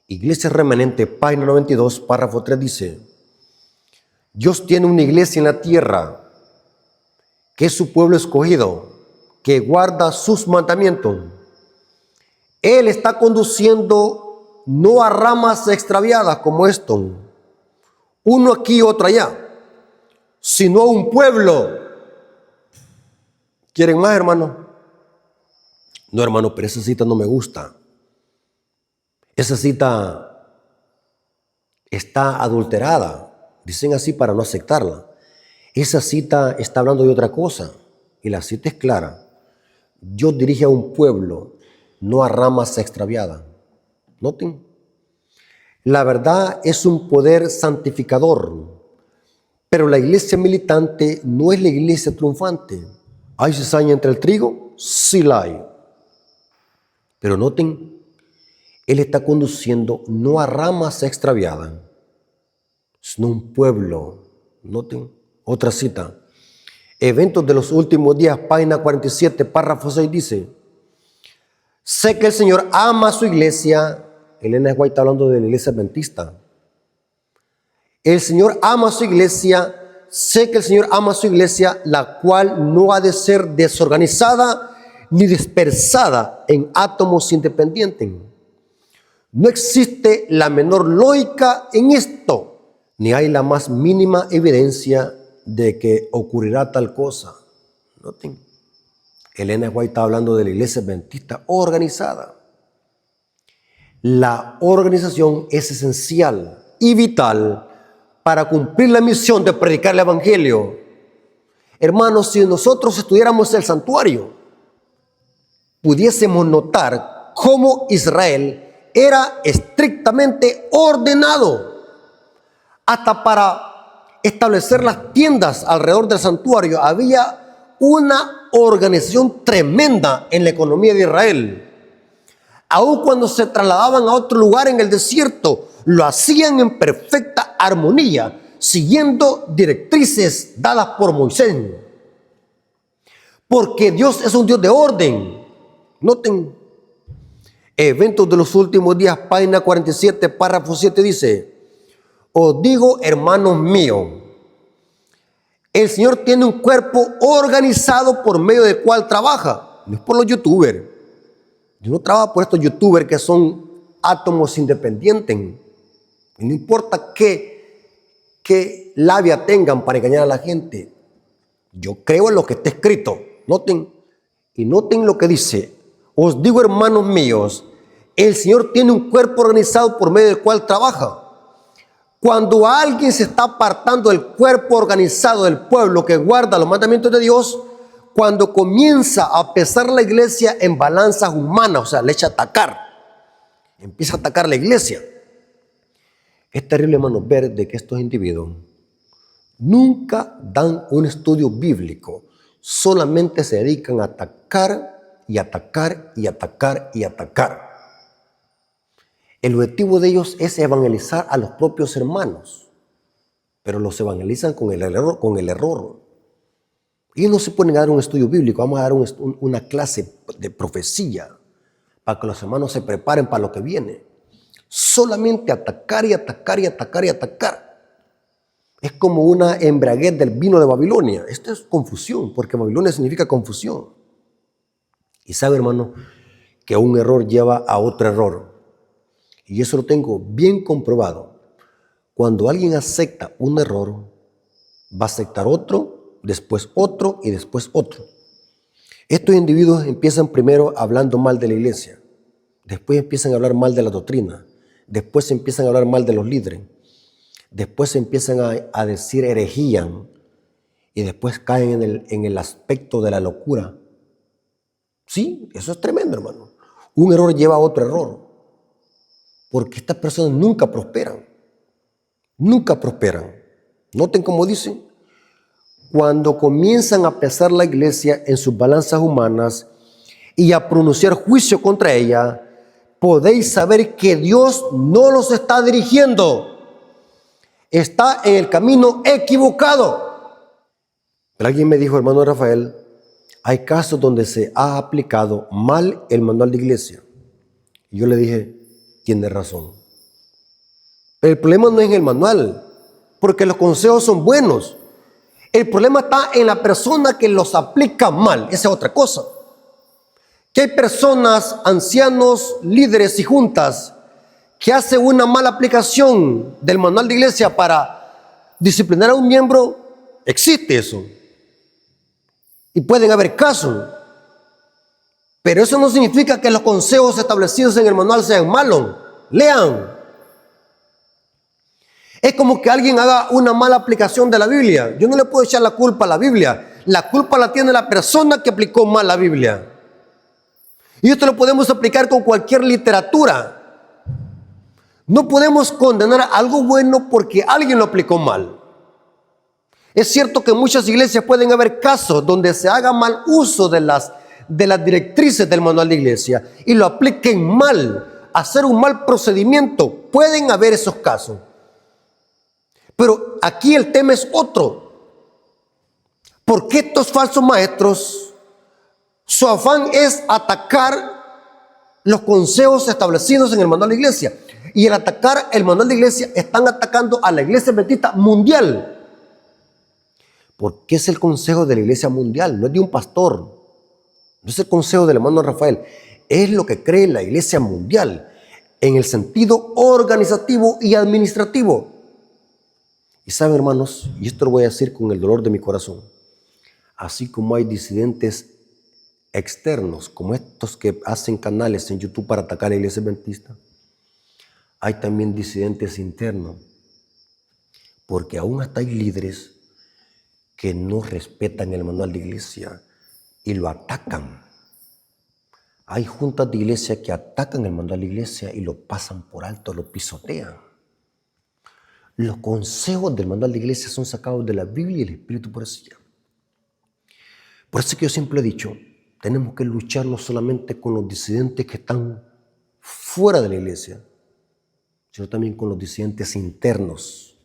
Iglesia Remanente, página 92, párrafo 3 dice, Dios tiene una iglesia en la tierra, que es su pueblo escogido, que guarda sus mandamientos. Él está conduciendo no a ramas extraviadas como esto, uno aquí, otro allá, sino a un pueblo. ¿Quieren más, hermano? No, hermano, pero esa cita no me gusta. Esa cita está adulterada. Dicen así para no aceptarla. Esa cita está hablando de otra cosa. Y la cita es clara. Dios dirige a un pueblo, no a ramas extraviadas. Noten. La verdad es un poder santificador. Pero la iglesia militante no es la iglesia triunfante. ¿Hay cizaña entre el trigo? Sí la hay. Pero noten, Él está conduciendo no a ramas extraviadas, sino un pueblo. Noten, otra cita. Eventos de los últimos días, página 47, párrafo 6 dice, sé que el Señor ama a su iglesia. Elena White está hablando de la iglesia adventista. El Señor ama a su iglesia. Sé que el Señor ama a su iglesia, la cual no ha de ser desorganizada ni dispersada en átomos independientes. No existe la menor lógica en esto, ni hay la más mínima evidencia de que ocurrirá tal cosa. Noten, Elena White está hablando de la iglesia adventista organizada. La organización es esencial y vital para cumplir la misión de predicar el evangelio. Hermanos, si nosotros estudiáramos el santuario, pudiésemos notar cómo Israel era estrictamente ordenado. Hasta para establecer las tiendas alrededor del santuario había una organización tremenda en la economía de Israel. Aun cuando se trasladaban a otro lugar en el desierto, lo hacían en perfecta armonía, siguiendo directrices dadas por Moisés. Porque Dios es un Dios de orden. Noten, Eventos de los últimos días, página 47, párrafo 7 dice, os digo, hermanos míos, el Señor tiene un cuerpo organizado por medio del cual trabaja. No es por los youtubers. Dios no trabaja por estos youtubers que son átomos independientes. Y no importa qué labia tengan para engañar a la gente. Yo creo en lo que está escrito. Noten, y noten lo que dice. Os digo, hermanos míos, el Señor tiene un cuerpo organizado por medio del cual trabaja. Cuando alguien se está apartando del cuerpo organizado del pueblo que guarda los mandamientos de Dios, cuando comienza a pesar la iglesia en balanzas humanas, o sea, le echa a atacar, empieza a atacar la iglesia. Es terrible, hermanos, ver de que estos individuos nunca dan un estudio bíblico, solamente se dedican a atacar y atacar y atacar y atacar. El objetivo de ellos es evangelizar a los propios hermanos, pero los evangelizan con el error. Ellos no se ponen a dar un estudio bíblico, vamos a dar una clase de profecía para que los hermanos se preparen para lo que viene. Solamente atacar y atacar y atacar y atacar. Es como una embriaguez del vino de Babilonia. Esto es confusión, porque Babilonia significa confusión. Y sabe, hermano, que un error lleva a otro error. Y eso lo tengo bien comprobado. Cuando alguien acepta un error, va a aceptar otro, después otro y después otro. Estos individuos empiezan primero hablando mal de la iglesia, después empiezan a hablar mal de la doctrina, después empiezan a hablar mal de los líderes, después empiezan a decir herejía y después caen en el aspecto de la locura. Sí, eso es tremendo, hermano. Un error lleva a otro error, porque estas personas nunca prosperan. Nunca prosperan. Noten cómo dicen. Cuando comienzan a pesar la iglesia en sus balanzas humanas y a pronunciar juicio contra ella, podéis saber que Dios no los está dirigiendo. Está en el camino equivocado. Pero alguien me dijo, hermano Rafael, hay casos donde se ha aplicado mal el manual de iglesia. Y yo le dije, tiene razón. Pero el problema no es en el manual, porque los consejos son buenos. El problema está en la persona que los aplica mal. Esa es otra cosa. Que hay personas, ancianos, líderes y juntas que hacen una mala aplicación del manual de iglesia para disciplinar a un miembro. Existe eso. Y pueden haber casos. Pero eso no significa que los consejos establecidos en el manual sean malos. Lean. Es como que alguien haga una mala aplicación de la Biblia. Yo no le puedo echar la culpa a la Biblia. La culpa la tiene la persona que aplicó mal la Biblia. Y esto lo podemos aplicar con cualquier literatura. No podemos condenar algo bueno porque alguien lo aplicó mal. Es cierto que en muchas iglesias pueden haber casos donde se haga mal uso de las directrices del manual de iglesia y lo apliquen mal, hacer un mal procedimiento. Pueden haber esos casos. Pero aquí el tema es otro. ¿Por qué estos falsos maestros, su afán es atacar los consejos establecidos en el manual de iglesia? Y al atacar el manual de iglesia, están atacando a la iglesia adventista mundial. Porque es el consejo de la iglesia mundial, no es de un pastor. No es el consejo del hermano Rafael. Es lo que cree la iglesia mundial en el sentido organizativo y administrativo. Y saben, hermanos, y esto lo voy a decir con el dolor de mi corazón, así como hay disidentes externos, como estos que hacen canales en YouTube para atacar a la iglesia adventista, hay también disidentes internos, porque aún hasta hay líderes que no respetan el manual de iglesia y lo atacan. Hay juntas de iglesia que atacan el manual de iglesia y lo pasan por alto, lo pisotean. Los consejos del manual de iglesia son sacados de la Biblia y el Espíritu por sí. Por eso que yo siempre he dicho, tenemos que luchar no solamente con los disidentes que están fuera de la iglesia, sino también con los disidentes internos.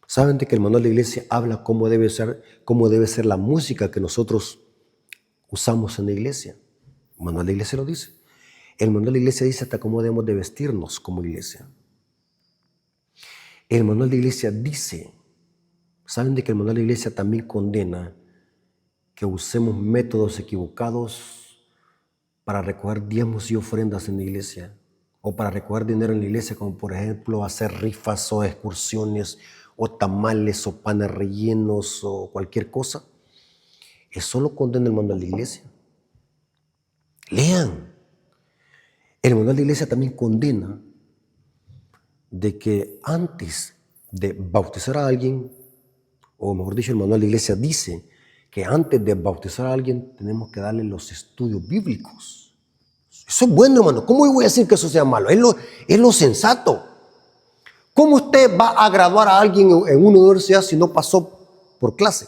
Saben de que el manual de iglesia habla cómo debe ser la música que nosotros usamos en la iglesia. El manual de iglesia lo dice. El manual de iglesia dice hasta cómo debemos de vestirnos como iglesia. El manual de iglesia dice, ¿saben de que el manual de iglesia también condena que usemos métodos equivocados para recoger diezmos y ofrendas en la iglesia? O para recoger dinero en la iglesia, como por ejemplo hacer rifas o excursiones o tamales o panes rellenos o cualquier cosa. Eso lo condena el manual de iglesia. Lean. El manual de iglesia también condena de que antes de bautizar a alguien, o mejor dicho, el manual de la iglesia dice que antes de bautizar a alguien tenemos que darle los estudios bíblicos. Eso es bueno, hermano. ¿Cómo voy a decir que eso sea malo? Es lo sensato. ¿Cómo usted va a graduar a alguien en una universidad si no pasó por clase?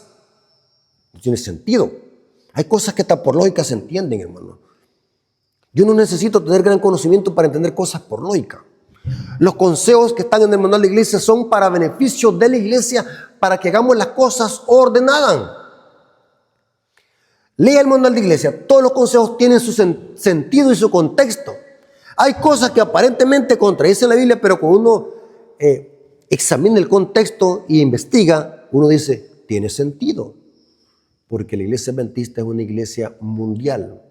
No tiene sentido. Hay cosas que hasta por lógica se entienden, hermano. Yo no necesito tener gran conocimiento para entender cosas por lógica. Los consejos que están en el manual de la iglesia son para beneficio de la iglesia, para que hagamos las cosas ordenadas. Lea el manual de iglesia. Todos los consejos tienen su sentido y su contexto. Hay cosas que aparentemente contradicen la Biblia, pero cuando uno examina el contexto y investiga, uno dice, tiene sentido. Porque la iglesia adventista es una iglesia mundial.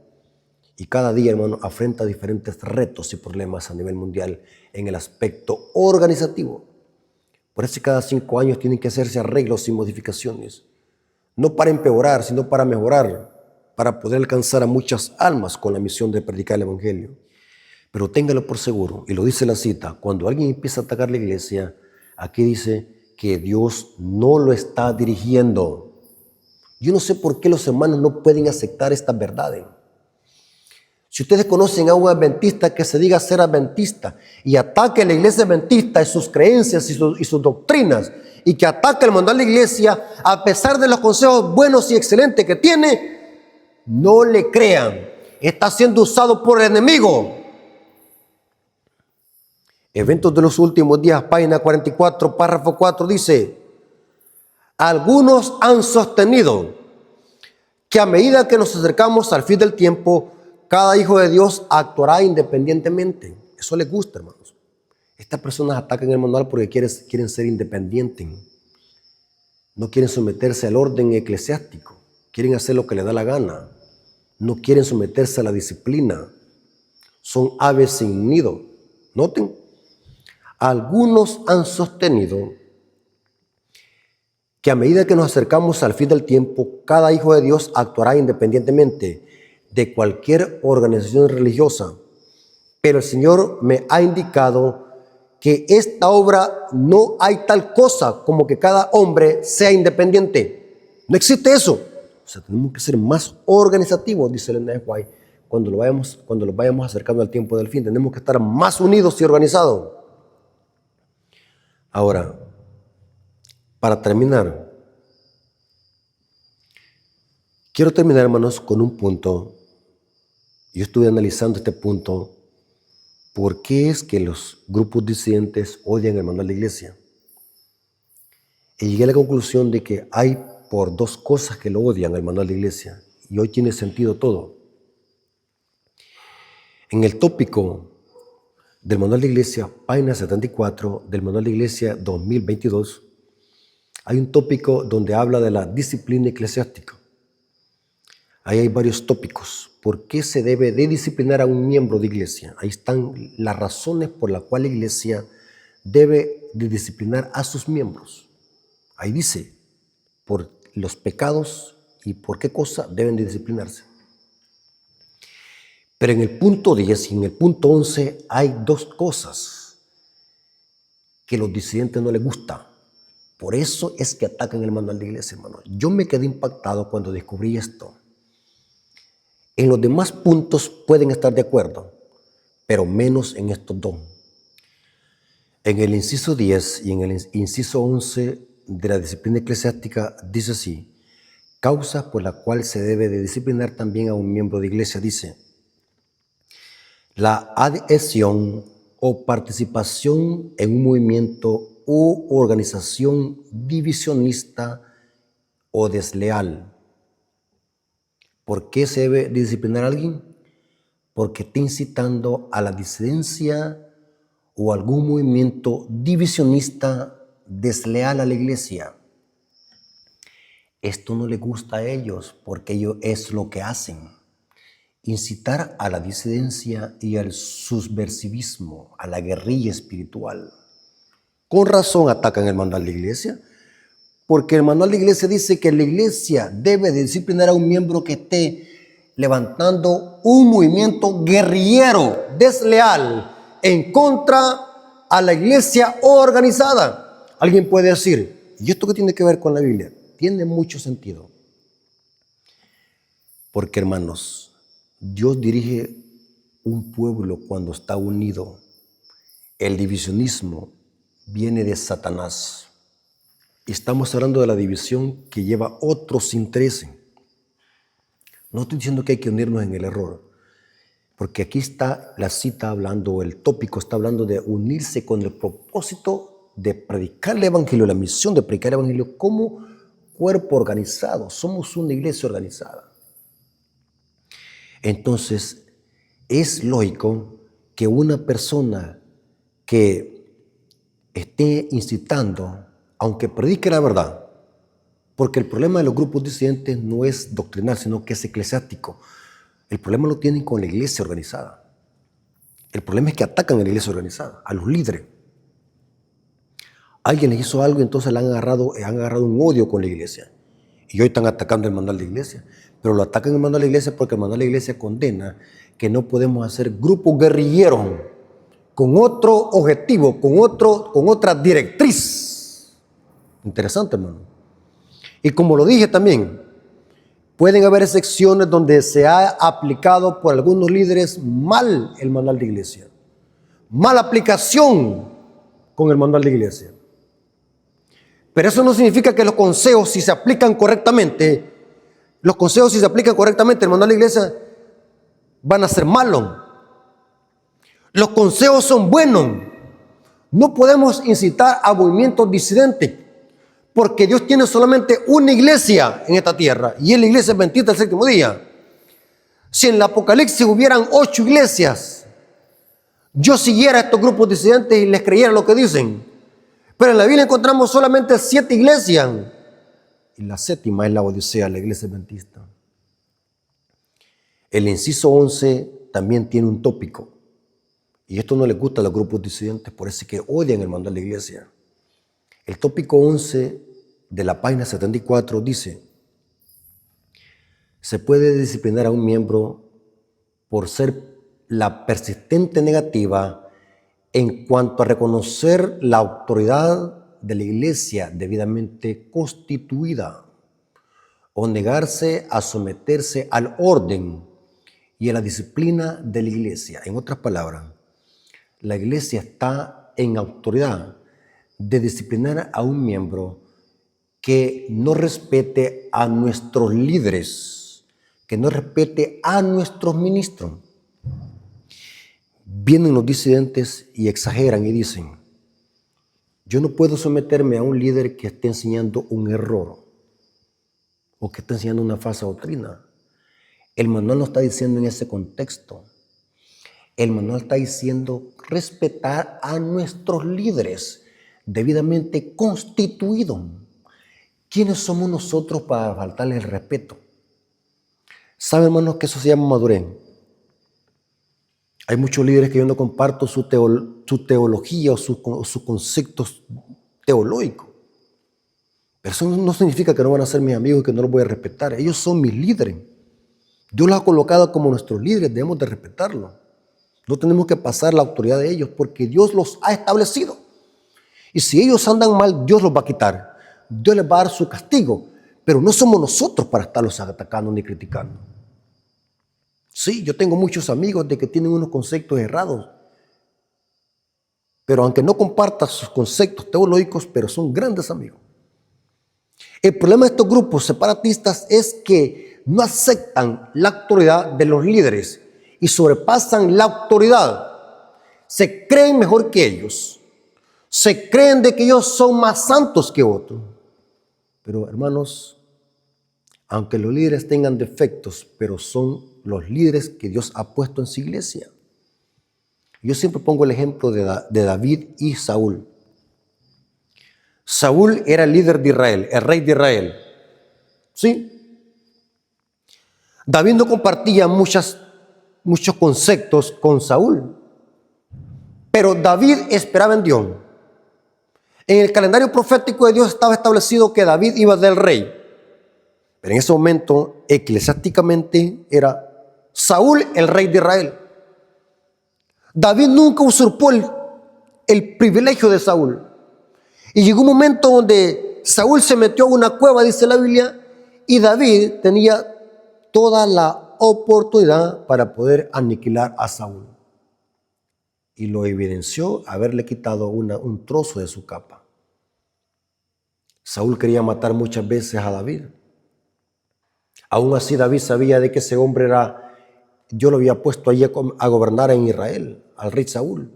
Y cada día, hermano, afrenta diferentes retos y problemas a nivel mundial en el aspecto organizativo. Por eso cada 5 años tienen que hacerse arreglos y modificaciones. No para empeorar, sino para mejorar, para poder alcanzar a muchas almas con la misión de predicar el evangelio. Pero téngalo por seguro, y lo dice la cita, cuando alguien empieza a atacar la iglesia, aquí dice que Dios no lo está dirigiendo. Yo no sé por qué los hermanos no pueden aceptar estas verdades. Si ustedes conocen a un adventista que se diga ser adventista y ataque a la iglesia adventista y sus creencias y sus doctrinas, y que ataque el manual de la iglesia a pesar de los consejos buenos y excelentes que tiene, no le crean. Está siendo usado por el enemigo. Eventos de los últimos días, página 44, párrafo 4, dice: algunos han sostenido que a medida que nos acercamos al fin del tiempo, cada hijo de Dios actuará independientemente. Eso les gusta, hermanos. Estas personas atacan el manual porque quieren ser independientes. No quieren someterse al orden eclesiástico. Quieren hacer lo que les da la gana. No quieren someterse a la disciplina. Son aves sin nido. Noten. Algunos han sostenido que a medida que nos acercamos al fin del tiempo, cada hijo de Dios actuará independientemente de cualquier organización religiosa. Pero el Señor me ha indicado que esta obra no hay tal cosa como que cada hombre sea independiente. No existe eso. O sea, tenemos que ser más organizativos, dice Ellen G. White, cuando lo vayamos acercando al tiempo del fin. Tenemos que estar más unidos y organizados. Ahora, para terminar, quiero terminar, hermanos, con un punto. Yo estuve analizando este punto. ¿Por qué es que los grupos disidentes odian el manual de la iglesia? Y llegué a la conclusión de que hay por 2 cosas que lo odian el manual de la iglesia. Y hoy tiene sentido todo. En el tópico del manual de la iglesia, página 74 del manual de la iglesia 2022, hay un tópico donde habla de la disciplina eclesiástica. Ahí hay varios tópicos. ¿Por qué se debe de disciplinar a un miembro de iglesia? Ahí están las razones por las cuales la iglesia debe de disciplinar a sus miembros. Ahí dice, por los pecados y por qué cosa deben de disciplinarse. Pero en el punto 10 y en el punto 11 hay 2 cosas que a los disidentes no les gusta. Por eso es que atacan el manual de iglesia, hermano. Yo me quedé impactado cuando descubrí esto. En los demás puntos pueden estar de acuerdo, pero menos en estos 2. En el inciso 10 y en el inciso 11 de la disciplina eclesiástica dice así: causa por la cual se debe de disciplinar también a un miembro de iglesia, dice: la adhesión o participación en un movimiento u organización divisionista o desleal. ¿Por qué se debe disciplinar a alguien? Porque está incitando a la disidencia o algún movimiento divisionista desleal a la iglesia. Esto no les gusta a ellos porque ellos es lo que hacen. Incitar a la disidencia y al subversivismo, a la guerrilla espiritual. Con razón atacan el manual de la iglesia. Porque el manual de la iglesia dice que la iglesia debe de disciplinar a un miembro que esté levantando un movimiento guerrillero, desleal, en contra a la iglesia organizada. Alguien puede decir, ¿y esto qué tiene que ver con la Biblia? Tiene mucho sentido. Porque, hermanos, Dios dirige un pueblo cuando está unido. El divisionismo viene de Satanás. Estamos hablando de la división que lleva otros intereses. No estoy diciendo que hay que unirnos en el error, porque aquí está la cita hablando, el tópico está hablando de unirse con el propósito de predicar el evangelio, la misión de predicar el evangelio como cuerpo organizado. Somos una iglesia organizada. Entonces, es lógico que una persona que esté incitando, aunque predique la verdad, porque el problema de los grupos disidentes no es doctrinal, sino que es eclesiástico. El problema lo tienen con la iglesia organizada. El problema es que atacan a la iglesia organizada, a los líderes. Alguien les hizo algo y entonces han agarrado un odio con la iglesia. Y hoy están atacando el manual de iglesia. Pero lo atacan el manual de la iglesia porque el manual de la iglesia condena que no podemos hacer grupos guerrilleros con otro objetivo, con otra directriz. Interesante, hermano. Y como lo dije también, pueden haber excepciones donde se ha aplicado por algunos líderes mal el manual de iglesia. Mala aplicación con el manual de iglesia. Pero eso no significa que los consejos, si se aplican correctamente, el manual de iglesia van a ser malos. Los consejos son buenos. No podemos incitar a movimientos disidentes, porque Dios tiene solamente una iglesia en esta tierra, y es la iglesia adventista del séptimo día. Si en el Apocalipsis hubieran 8 iglesias, yo siguiera a estos grupos disidentes y les creyera lo que dicen. Pero en la Biblia encontramos solamente 7 iglesias, y la séptima es la Odisea, la iglesia adventista. El inciso 11 también tiene un tópico, y esto no les gusta a los grupos disidentes, por eso es que odian el manual de la iglesia. El tópico 11 de la página 74 dice: se puede disciplinar a un miembro por ser la persistente negativa en cuanto a reconocer la autoridad de la iglesia debidamente constituida o negarse a someterse al orden y a la disciplina de la iglesia. En otras palabras, la iglesia está en autoridad de disciplinar a un miembro que no respete a nuestros líderes, que no respete a nuestros ministros. Vienen los disidentes y exageran y dicen: yo no puedo someterme a un líder que esté enseñando un error o que esté enseñando una falsa doctrina. El manual no está diciendo en ese contexto. El manual está diciendo respetar a nuestros líderes debidamente constituidos. ¿Quiénes somos nosotros para faltarle el respeto? ¿Saben, hermanos, que eso se llama madurez? Hay muchos líderes que yo no comparto su teología o sus conceptos teológicos. Pero eso no significa que no van a ser mis amigos y que no los voy a respetar. Ellos son mis líderes. Dios los ha colocado como nuestros líderes, debemos de respetarlos. No tenemos que pasar la autoridad de ellos porque Dios los ha establecido. Y si ellos andan mal, Dios los va a quitar. Dios les va a dar su castigo. Pero no somos nosotros para estarlos atacando ni criticando. Sí, yo tengo muchos amigos de que tienen unos conceptos errados. Pero aunque no compartan sus conceptos teológicos, pero son grandes amigos. El problema de estos grupos separatistas es que no aceptan la autoridad de los líderes y sobrepasan la autoridad. Se creen mejor que ellos. Se creen de que ellos son más santos que otros. Pero, hermanos, aunque los líderes tengan defectos, pero son los líderes que Dios ha puesto en su iglesia. Yo siempre pongo el ejemplo de David y Saúl. Saúl era el líder de Israel, el rey de Israel. ¿Sí? David no compartía muchos conceptos con Saúl, pero David esperaba en Dios. En el calendario profético de Dios estaba establecido que David iba a ser el rey. Pero en ese momento, eclesiásticamente, era Saúl el rey de Israel. David nunca usurpó el privilegio de Saúl. Y llegó un momento donde Saúl se metió a una cueva, dice la Biblia, y David tenía toda la oportunidad para poder aniquilar a Saúl. Y lo evidenció haberle quitado un trozo de su capa. Saúl quería matar muchas veces a David. Aún así David sabía de que ese hombre Dios lo había puesto allí a gobernar en Israel, al rey Saúl.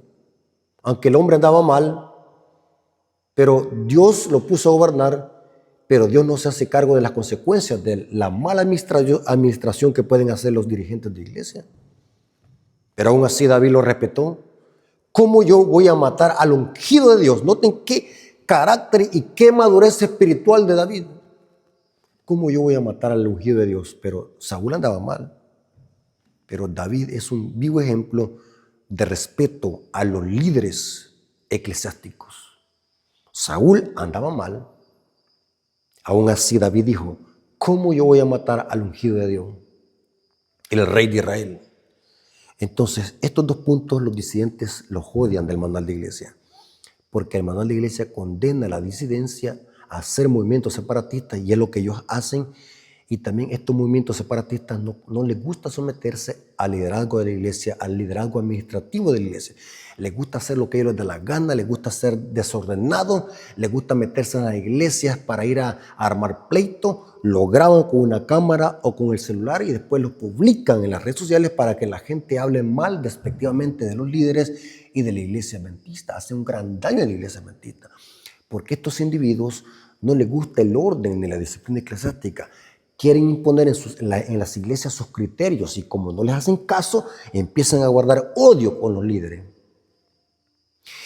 Aunque el hombre andaba mal, pero Dios lo puso a gobernar, pero Dios no se hace cargo de las consecuencias de la mala administración que pueden hacer los dirigentes de iglesia. Pero aún así David lo respetó. ¿Cómo yo voy a matar al ungido de Dios? Noten qué carácter y qué madurez espiritual de David. ¿Cómo yo voy a matar al ungido de Dios? Pero Saúl andaba mal. Pero David es un vivo ejemplo de respeto a los líderes eclesiásticos. Saúl andaba mal. Aún así David dijo, ¿cómo yo voy a matar al ungido de Dios? El rey de Israel. Entonces, estos dos puntos los disidentes los odian del manual de iglesia. Porque el manual de iglesia condena la disidencia a hacer movimientos separatistas y es lo que ellos hacen. Y también estos movimientos separatistas no les gusta someterse al liderazgo de la iglesia, al liderazgo administrativo de la iglesia. Les gusta hacer lo que a ellos les da la gana, les gusta ser desordenados, les gusta meterse en las iglesias para ir a armar pleito, lo graban con una cámara o con el celular y después lo publican en las redes sociales para que la gente hable mal despectivamente de los líderes y de la iglesia adventista. Hace un gran daño a la iglesia adventista, porque a estos individuos no les gusta el orden ni la disciplina eclesiástica. Quieren imponer en las iglesias sus criterios y como no les hacen caso, empiezan a guardar odio con los líderes.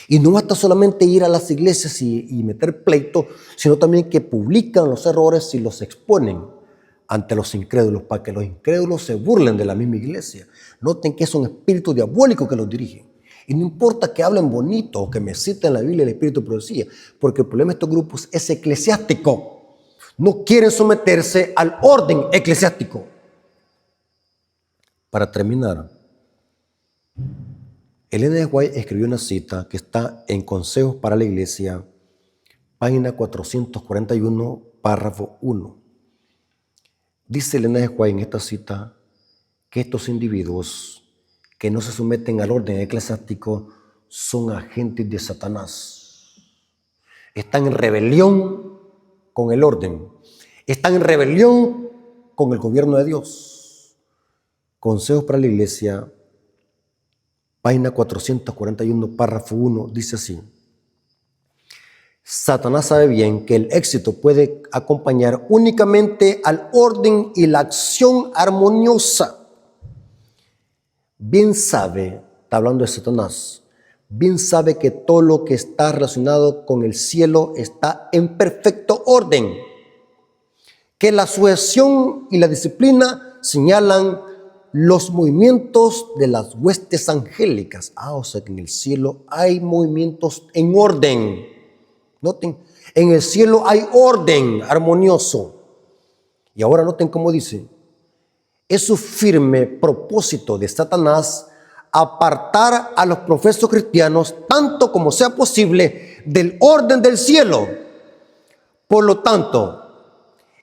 Y no basta solamente ir a las iglesias y meter pleito, sino también que publican los errores y los exponen ante los incrédulos para que los incrédulos se burlen de la misma iglesia. Noten que es un espíritu diabólico que los dirige. Y no importa que hablen bonito o que me citen la Biblia el espíritu de profecía, porque el problema de estos grupos es eclesiástico. No quieren someterse al orden eclesiástico. Para terminar, Ellen G. White escribió una cita que está en Consejos para la Iglesia, página 441, párrafo 1. Dice Ellen G. White en esta cita que estos individuos que no se someten al orden eclesiástico son agentes de Satanás. Están en rebelión con el orden. Están en rebelión con el gobierno de Dios. Consejos para la Iglesia, página 441, párrafo 1, dice así. Satanás sabe bien que el éxito puede acompañar únicamente al orden y la acción armoniosa. Bien sabe, está hablando de Satanás, bien sabe que todo lo que está relacionado con el cielo está en perfecto orden, que la sujeción y la disciplina señalan los movimientos de las huestes angélicas. O sea que en el cielo hay movimientos en orden. Noten, en el cielo hay orden armonioso. Y ahora noten cómo dice, es su firme propósito de Satanás apartar a los profesos cristianos tanto como sea posible del orden del cielo. Por lo tanto,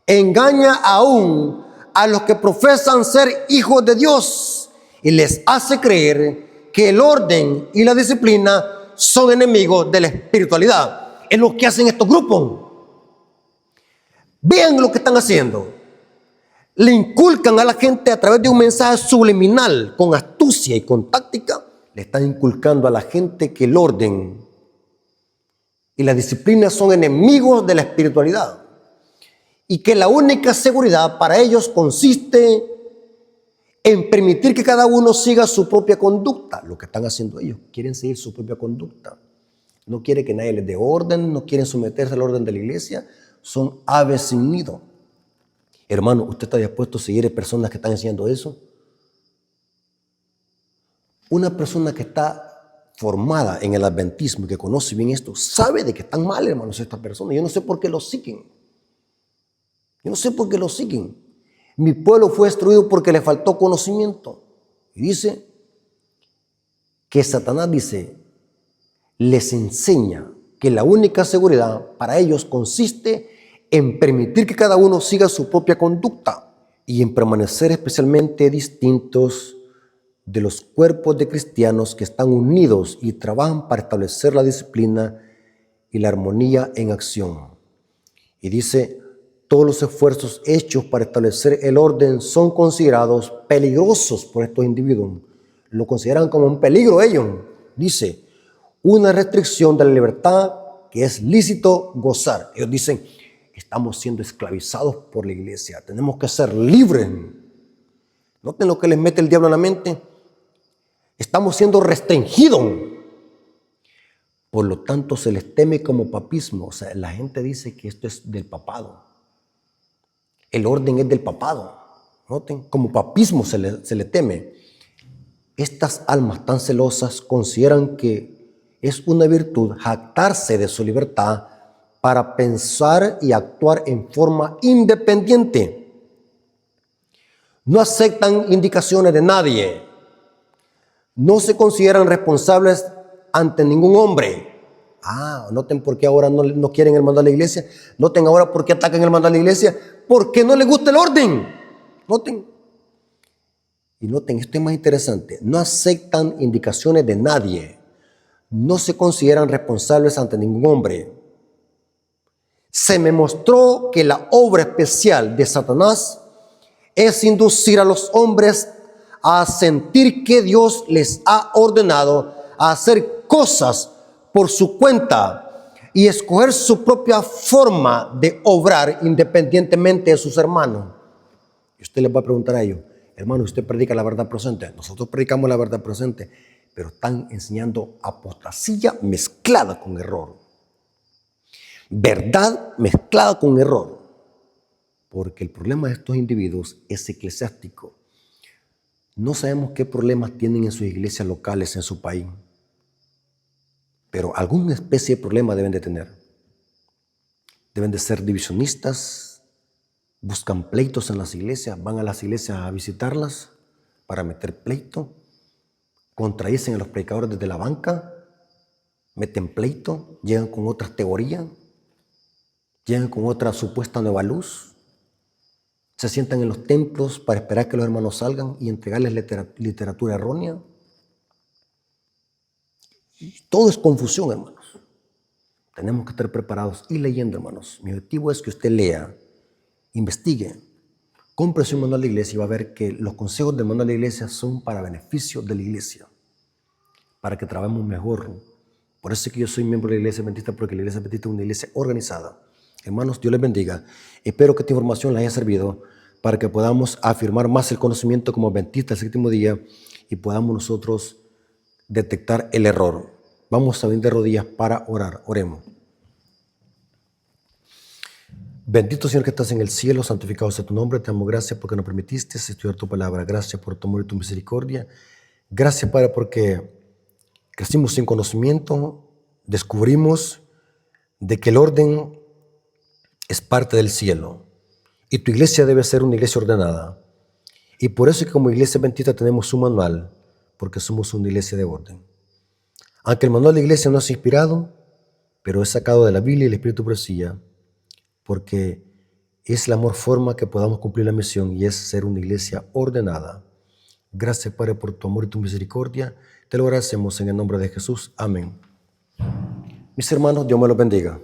engaña aún a los que profesan ser hijos de Dios y les hace creer que el orden y la disciplina son enemigos de la espiritualidad. Es lo que hacen estos grupos. Vean lo que están haciendo. Le inculcan a la gente a través de un mensaje subliminal, con astucia y con táctica, le están inculcando a la gente que el orden y la disciplina son enemigos de la espiritualidad y que la única seguridad para ellos consiste en permitir que cada uno siga su propia conducta. Lo que están haciendo ellos, quieren seguir su propia conducta. No quieren que nadie les dé orden, no quieren someterse al orden de la iglesia, son aves sin nido. Hermano, ¿usted está dispuesto a seguir a personas que están enseñando eso? Una persona que está formada en el adventismo y que conoce bien esto, sabe de que están mal, hermanos, estas personas. Yo no sé por qué los siguen. Yo no sé por qué los siguen. Mi pueblo fue destruido porque le faltó conocimiento. Y dice que Satanás dice les enseña que la única seguridad para ellos consiste en permitir que cada uno siga su propia conducta y en permanecer especialmente distintos de los cuerpos de cristianos que están unidos y trabajan para establecer la disciplina y la armonía en acción. Y dice, todos los esfuerzos hechos para establecer el orden son considerados peligrosos por estos individuos. Lo consideran como un peligro ellos. Dice, una restricción de la libertad que es lícito gozar. Ellos dicen, estamos siendo esclavizados por la iglesia, tenemos que ser libres. Noten lo que les mete el diablo en la mente. Estamos siendo restringidos. Por lo tanto, se les teme como papismo. O sea, la gente dice que esto es del papado. El orden es del papado. Noten, como papismo se le teme. Estas almas tan celosas consideran que es una virtud jactarse de su libertad para pensar y actuar en forma independiente. No aceptan indicaciones de nadie. No se consideran responsables ante ningún hombre. Noten por qué ahora no quieren el mando a la iglesia. Noten ahora por qué atacan el mando a la iglesia. Porque no les gusta el orden. Noten. Y noten, esto es más interesante. No aceptan indicaciones de nadie. No se consideran responsables ante ningún hombre. Se me mostró que la obra especial de Satanás es inducir a los hombres a sentir que Dios les ha ordenado a hacer cosas por su cuenta y escoger su propia forma de obrar independientemente de sus hermanos. Y usted les va a preguntar a ellos, hermano, ¿usted predica la verdad presente? Nosotros predicamos la verdad presente, pero están enseñando apostasía mezclada con error. Verdad mezclada con error. Porque el problema de estos individuos es eclesiástico. No sabemos qué problemas tienen en sus iglesias locales en su país, pero alguna especie de problema deben de tener. Deben de ser divisionistas, buscan pleitos en las iglesias, van a las iglesias a visitarlas para meter pleito, contradicen a los predicadores desde la banca, meten pleito, llegan con otras teorías, llegan con otra supuesta nueva luz. Se sientan en los templos para esperar que los hermanos salgan y entregarles literatura errónea. Y todo es confusión, hermanos. Tenemos que estar preparados y leyendo, hermanos. Mi objetivo es que usted lea, investigue, compre su manual de iglesia y va a ver que los consejos del manual de iglesia son para beneficio de la iglesia, para que trabajemos mejor. Por eso es que yo soy miembro de la Iglesia Adventista, porque la Iglesia Adventista es una iglesia organizada. Hermanos, Dios les bendiga. Espero que esta información les haya servido para que podamos afirmar más el conocimiento como adventistas del séptimo día y podamos nosotros detectar el error. Vamos a venir de rodillas para orar. Oremos. Bendito Señor que estás en el cielo, santificado sea tu nombre. Te damos gracias porque nos permitiste estudiar tu palabra. Gracias por tu amor y tu misericordia. Gracias, Padre, porque crecimos sin conocimiento, descubrimos de que el orden es parte del cielo y tu iglesia debe ser una iglesia ordenada. Y por eso es que como iglesia adventista tenemos un manual, porque somos una iglesia de orden. Aunque el manual de la iglesia no es inspirado, pero es sacado de la Biblia y el Espíritu profecía, porque es la mejor forma que podamos cumplir la misión y es ser una iglesia ordenada. Gracias, Padre, por tu amor y tu misericordia. Te lo agradecemos en el nombre de Jesús. Amén. Mis hermanos, Dios me los bendiga.